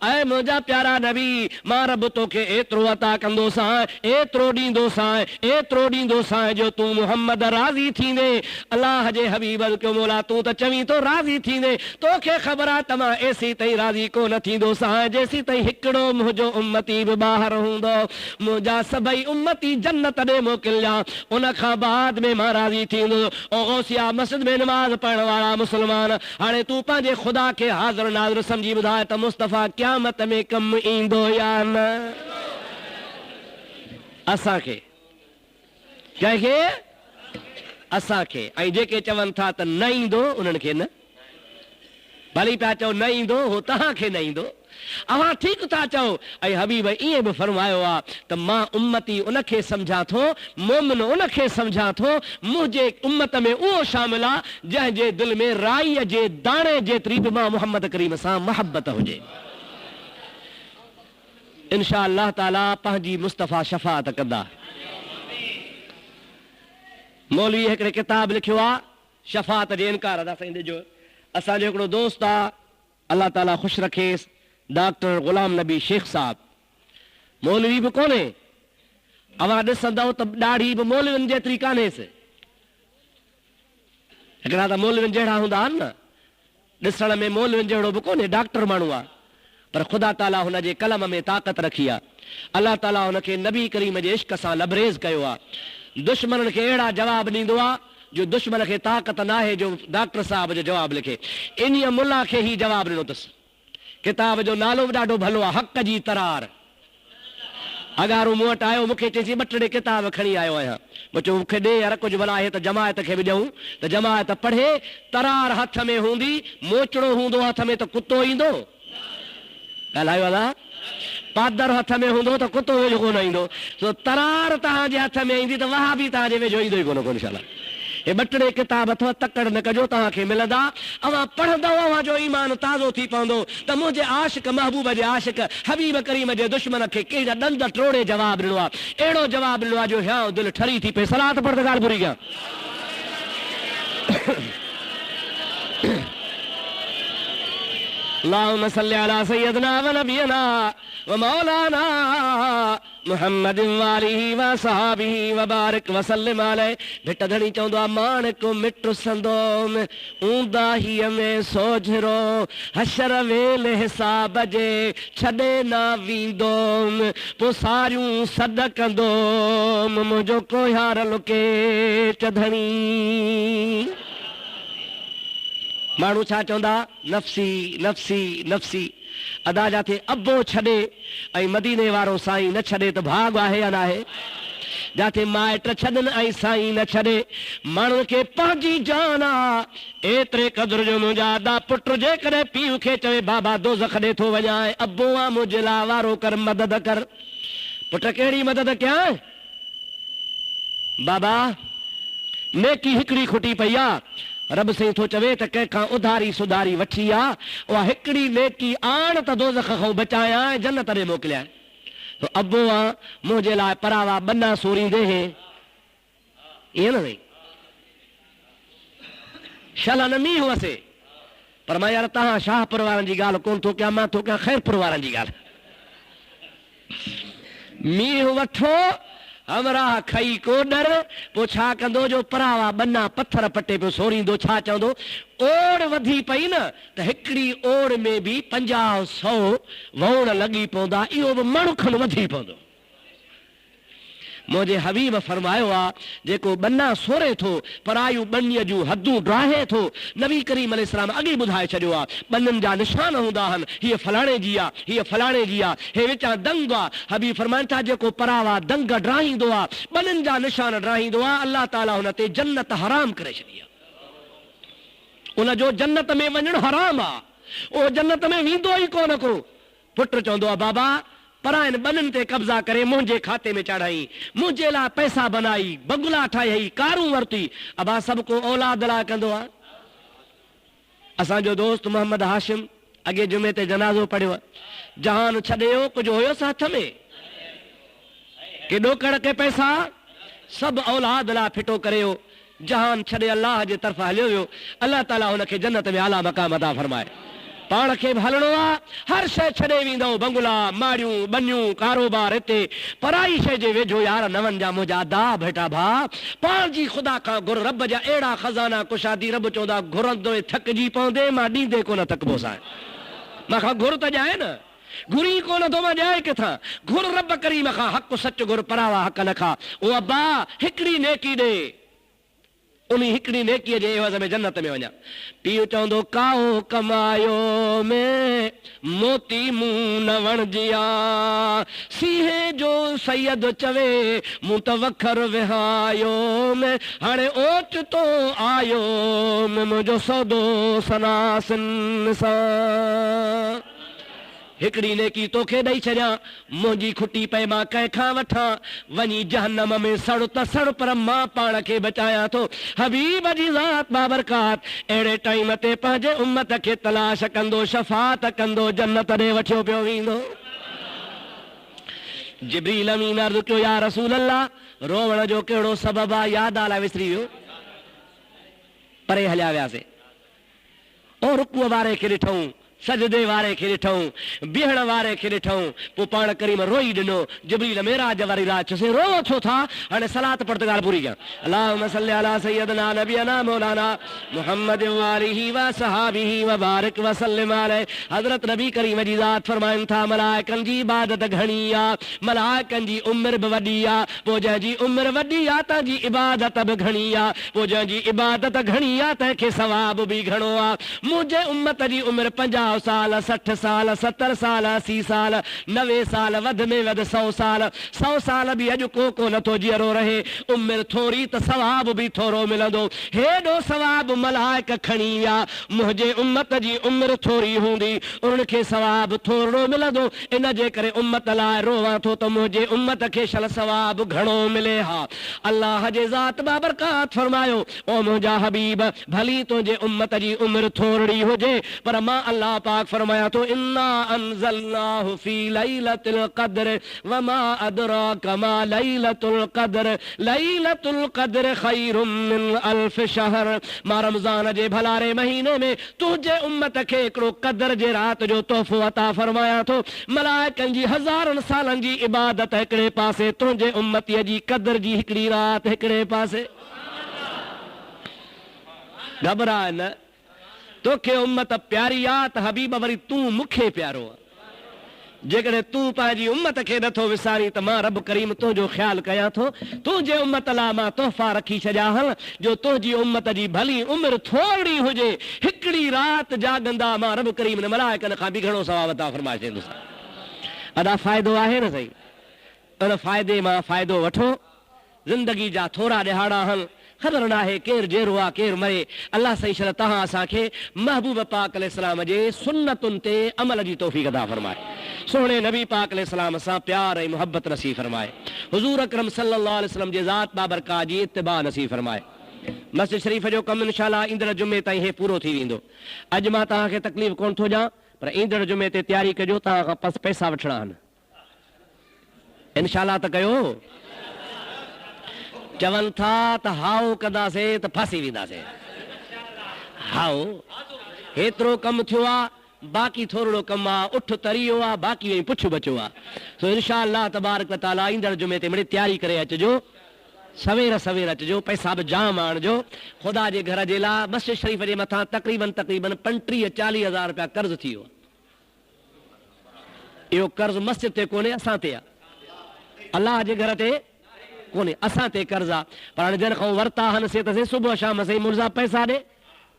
ऐ मुंहिंजा प्यारा नबी मां रब तोखे एतिरो अता कंदोसां, एतिरो ॾींदोसां, एतिरो ॾींदोसां जो तूं मुहम्मद राज़ी थींदे। अल्लाह जे हबीब के मौला तूं त चवीं तो राज़ी थींदे, तोखे ख़बर आहे त मां एसी ताईं राज़ी कोन थींदोसां जेसी ताईं हिकिड़ो मुंहिंजो उम्मती बि ॿाहिरि हूंदो। मुंहिंजा सभई उम्मती जन्नत ॾे मोकिलिया, उन खां बाद में मां राज़ी थी। गौसिया मस्जिद में नमाज पढ़ण वारा मुसलमान, हाणे तूं पंहिंजे ख़ुदा खे हाज़िर नाज़िर समझी ॿुधाए त मुस्तफ़ा क़यामत में कमु ईंदो या न? असांखे कंहिंखे? असांखे। ऐं जेके चवनि था त न ईंदो उन्हनि खे न, भली पिया चओ न ईंदो, हो तव्हांखे न ईंदो। अवां ठीकु था चओ। ऐं हबीब ईअं बि फरमायो आहे त मां उम्मती उनखे सम्झां थो, मोमिन उनखे सम्झां थो, मुंहिंजे उम्मत में उहो शामिल आहे जंहिंजे दिलि में राईअ जे दाणे जेतिरी बि मां मोहम्मद करीम सां मोहबत हुजे। इंशा अल्लाह ताला पंहिंजी मुस्तफ़ा शफ़ाअत कंदा। मौलवी हिकिड़े किताब लिखियो आहे शफ़ाअत जे इनकार अदा साईं ॾिजो। असांजो हिकिड़ो दोस्त आहे, अल्लाह ताला ख़ुशि रखेसि, डॉक्टर गुलाम नबी शेख साहब, मौलवी बि कोन्हे। अवां ॾिसंदव त ॾाढ़ी बि मौलवियुनि जेतिरी कान्हेसि। हिकिड़ा त मौलवियुनि जहिड़ा हूंदा आहिनि न, ॾिसण में मौलवियुनि जहिड़ो बि कोन्हे, डॉक्टर माण्हू आहे, पर ख़ुदा ताला हुनजे कलम में ताक़त रखी आहे। अल्लाह ताला हुनखे नबी करीम जे इश्क सां लबरेज़ कयो आहे। दुश्मननि खे अहिड़ा जवाब ॾींदो आहे जो दुश्मन खे ताक़त न आहे जो डॉक्टर साहब जो जवाब लिखे। इन मुला खे ई जवाब ॾिनो अथसि। किताब जो नालो बि ॾाढो भलो आहे, हक़ जी तरार। अगारो मूं वटि आयो, मूंखे चईसि ॿ टे किताब खणी आयो आहियां। मां चयो मूंखे ॾे यार, कुझु भला आहे त जमायत खे बि ॾियूं, त जमायत पढ़े। तरार हथ में हूंदी, मोचड़ो हूंदो हथ में त कुतो ईंदो। ॻाल्हायो अला? पादर हथ में हूंदो त कुतो वेझो कोन ईंदो। सो तरार तव्हांजे हथ में ईंदी त वहा बि तव्हांजे वेझो ईंदो ई कोन को इंशाअल्लाह। हे ॿ टे किताब अथव, तकड़ न कजो, तव्हांखे मिलंदा। अवां पढ़ंदव, अवां जो ईमान ताज़ो थी पवंदो त मुंहिंजे आशिक़ महबूब जे आशिक़ हबीब करीम जे दुश्मन खे कहिड़ा ॾंद ट्रोड़े जवाब ॾिनो आहे। अहिड़ो जवाब ॾिनो आहे जो ह्या दिलि ठरी थी पए। सलात पढ़ त ॻाल्हि बुरी कयां। अल्लाहुम्मा सल्ली अला सय्यदना व नबियना व मौलाना मुहम्मद व आलिहि व सहाबिहि व बारिक व सल्लिम अलैहि। भिट धणी चवंदो आहे माणिक मिट संदोम ऊंदाहीअ में सोझरो, हशर वेल हिसाब जे छॾे न वेंदोम, पोइ सारियूं सॾ कंदोम मुंहिंजो कोहार लुके चधणी। माण्हू छा चवंदा? नफ़्सी नफ़्सी नफ़्सी। अदा जाते अबो छॾे ऐं मदीने वारो साईं न छॾे त भाग आहे या न आहे? जाते माइट छॾनि ऐं साईं न छॾे। माण्हू खे पंहिंजी जान आहे एतिरे क़दुरु जो मुंहिंजा अदा पुट जेकॾहिं पीउ खे चवे बाबा दोज़ख ॾे थो वञा, अबो आहे मुंहिंजे लाइ वारो कर, मदद कर। पुट कहिड़ी मदद कयां? बाबा नेकी हिकिड़ी खुटी पई आहे, रब साईं थो चवे त कंहिंखां उधारी सुधारी वठी आहे, उहा हिकिड़ी नेकी आण त दोज़ख खां बचायां ऐं जन्नत ॾे मोकिलियां। तो अबो आहे मुंहिंजे लाइ परावा बन्ना सूरींदे हे, ईअं न भई शला न मींहुं वसे। पर मां यार तव्हां शाहपुर वारनि जी ॻाल्हि कोन थो कयां, मां थो कयां ख़ैरपुर वारनि जी ॻाल्हि। मींहुं वठो हमराह खई कोडर, पोइ छा कंदो जो परावा बन्ना पत्थर पटे पियो सोरींदो। छा चवंदो? ओड़ वधी पई न त हिकिड़ी ओड़ में बि 50-100 वौण लॻी पवंदा, इहो बि मणु खनि वधी पवंदो। मुझे हबीब फरमायो आ जेको बन्ना सोरे थो परायू बन्नीअ जूं हदूं ड्राहे थो। नबी करीम अलैहिस्सलाम अॻे ॿुधाए छॾियो आ बन्ननि जा निशान हूंदा आहिनि, हीअ फलाणे जी आ, हीअ फलाणे जी आ, हे विचां दंग आ। हबीब फरमाइनि था जेको परावा दंग ड्राहींदो आ, बन्ननि जा निशान ड्राहींदो आ, अल्लाह ताला हुन ते जन्नत हराम करे छॾी आ। उन जो जन्नत में वञणु हराम आ, उहो जन्नत में वेंदो ई कोन को। पुट चवंदो आहे बाबा परायनि बन्ननि ते कब्ज़ा करे मुंहिंजे खाते में चढ़ाई, मुंहिंजे लाइ पैसा बनाई, बंगला ठाही, कारूं वरिती, अबा सभु को औलाद लाइ कंदो आहे। असांजो दोस्त मोहम्मद हाशिम अॻे जुमे ते जनाज़ो पढ़ियो, जहान छॾियो कुझु हुयोसि हथ में, केॾो कड़क पैसा सभु औलाद लाइ फिटो करियो, जहान छॾे अलाह जे तरफ़ हलियो वियो। अलाह ताला हुनखे जन्नत में आला मक़ाम अता फरमाए। पाण खे बि हलणो आहे, हर शइ छॾे वेंदो, बंगला माड़ियूं बनियूं कारोबार, हिते पराई शइ जे वेझो यार न वञ जा मुंहिंजा दा बेटा भाउ। पाण जी ख़ुदा खां घुर, रब जा अहिड़ा खज़ाना कुशादी, रब चवंदा घुरंदो थकिजी पवंदे, मां ॾींदे कोन थकबोसां, मां घुर त ॼाए न, घुरी कोन थो मां ॼाए किथां, घुर रब करीम खां, हक़ सच घुर, परावा हक़ न खा। ओ अब्बा हिकिड़ी नेकी ॾे, उन हिकिड़ी नेकीअ जे एवज़ में जन्नत में वञा। पीउ चवंदो काओ कमायो में मोती मूं न वणजिया, सीहे जो सैयद चवे मूं त वखर विहायो में, हाणे ओच तो आयो में मुंहिंजो सौदो सनासिन सां। हिकिड़ी नेकी तोखे ॾेई छॾियां, मुंहिंजी खुटी पए मां कंहिंखां वठां, वञी जहन्नम में सड़ त सड़, पर मां पाण खे बचायां थो। हबीब जी ज़ात बाबरकात अहिड़े टाइम ते पंहिंजे उम्मत खे तलाश कंदो, शफ़ात कंदो, जन्नत ॾे वठियो पियो वेंदो। जिब्रील अमीन अर्ज़ कयो या रसूल अल्लाह, रोवण जो कहिड़ो सबबु आहे? यादि आला विसरी वियो, परे हलिया वियासीं। और रुकूअ वारे खे ॾिठऊं, सजदे वारे खे ॾिठऊं, बीहण वारे खे ॾिठऊं, पोइ पाण करीम रोई ॾिनो। जिब्रील मेराज वारी रात चयोसीं रो छो था? हाणे सलात पढ़ त ॻाल्हि पूरी कयां। अल्लाहुम्मा सल्लि अला सय्यदना नबियना मौलाना मुहम्मद व आलिहि व सहाबिहि व बारिक व सल्लिम अलैहि। हज़रत नबी करीम जी ज़ात फरमाइनि था मलाइकनि जी इबादत घणी आहे, मलाइकनि जी उमिरि बि वॾी आहे, पोइ जंहिंजी उमिरि वॾी आहे तंहिंजी इबादत बि घणी आहे, पोइ जंहिंजी इबादत घणी आहे तंहिंखे सवाब बि घणो आहे। मुंहिंजे उम्मत जी उमिरि 50 साल, 60 साल, 70 साल, 80 साल, 90 साल, वध में वध 100 साल, 100 साल बि अॼु को नथो जीअरो रहे। उमिरि थोरी त सवाब बि थोरो मिलंदो, हेॾो सवाब मलाइक खणी विया। मुंहिंजे उम्मत जी उमिरि थोरी हूंदी, उनखे सवाब थोरो मिलंदो, इन जे करे उम्मत लाइ रोवां थो त मुंहिंजे उम्मत खे शल सवाब घणो मिले हा। अल्लाह जे ज़ात बाबरकात फरमायो ओ मुंहिंजा हबीब, भली तुंहिंजे उम्मत जी उमिरि थोरी हुजे, पर मां अल्लाह पाक फरमाया तो इन्ना अनज़लनाहु फी लैलतुल क़द्र वमा अदराका मा लैलतुल क़द्र, लैलतुल क़द्र खैरुम मिन अल्फ शहर। मां रमज़ान जे भलारे महीने में तुंहिंजे उम्मत खे हिकिड़ो क़द्र जे रात जो तोहफ़ो अता फरमाया थो। मलाइकनि जी हज़ारनि सालनि जी इबादत हिकिड़े पासे, तुंहिंजे उम्मतीअ जी क़द्र जी हिकिड़ी रात हिकिड़े पासे। घबराए न, तोखे उम्मत प्यारी आहे त हबीब वरी तूं मूंखे प्यारो आहे। जेकॾहिं तूं पंहिंजी उम्मत खे नथो विसारी त मां रब करीम तुंहिंजो ख्यालु कयां थो। तुंहिंजे उम्मत लाइ मां तोहफ़ा रखी छॾिया हल, जो तुंहिंजी उम्मत जी भली उमिरि थोरी हुजे, हिकिड़ी राति जाॻंदा मां रब करीम ने मलाइकनि खां बि घणो सवाब अता फरमाए छॾींदुसि। अदा फ़ाइदो आहे न सही, उन फ़ाइदे मां फ़ाइदो वठो। ज़िंदगी जा थोरा ॾिहाड़ा आहिनि, ख़बर न आहे केरु जहिड़ो आहे केरु मरे। अलाह सही शर तव्हां असांखे महबूब पाक अलैहिस्सलाम जे सुन्नतुनि ते अमल जी तौफ़ीक़ अता फरमाए। सोणे नबी पाक अलैहिस्सलाम सां प्यार ऐं मुहबत नसीब फरमाए। हुज़ूर अकरम सल्लल्लाहु अलैहि वसल्लम जे ज़ात बाबरकात जी इत्तिबा नसीब फरमाए। मस्जिद शरीफ़ जो कमु इंशाअल्लाह ईंदड़ जुमे ताईं हे पूरो थी वेंदो। अॼु मां तव्हांखे तकलीफ़ कोन थो ॾियां, पर ईंदड़ जुमे ते तयारी कजो, तव्हां खां पैसा वठणा आहिनि इंशाअल्लाह त कयो। चवनि था त हाओ कंदासीं त फासी वेंदासीं। हाओ हेतिरो कमु थियो आहे, बाक़ी थोरो कमु आहे, उठ तरियो आहे, बाक़ी वई पुछ बचियो आहे। सो इंशाअल्लाह तबारक व तआला ईंदड़ जुमे ते मिड़ई तयारी करे अचिजो, सवेर सवेर अचिजो, पैसा बि जाम आणिजो। ख़ुदा जे घर जे लाइ मस्जिद शरीफ़ जे मथां तक़रीबन 35-40 हज़ार रुपया कर्ज़ थी वियो। इहो कर्ज़ मस्जिद ते कोन्हे, असां ते आहे, अलाह जे घर ते कोन्हे, असां ते कर्ज़ आहे। पर हाणे जन खां वरिता हन से त सुबुह शाम सही मुर्ज़ा पैसा ॾे,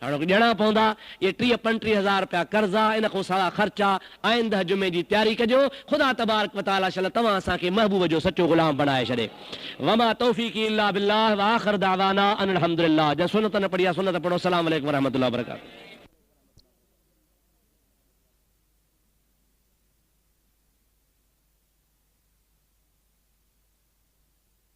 हाणे ॾियणा पवंदा। इहे 30-35 रुपया कर्ज़ आहे, इन खां सारा ख़र्चा। आईंदह जुमे जी तयारी कजो। ख़ुदा तबारक व तआला शल तव्हां असांखे महबूब जो सचो ग़ुलाम बणाए छॾे। वमा तौफ़ीक़ी इल्ला बिल्लाह व आख़िर दावाना अनिल हम्दुलिल्लाह। जंहिं सुनत न पढ़ी आहे सुनत पढ़ो। अस्सलामु अलैकुम व रहमतुल्लाहि व बरकातहू।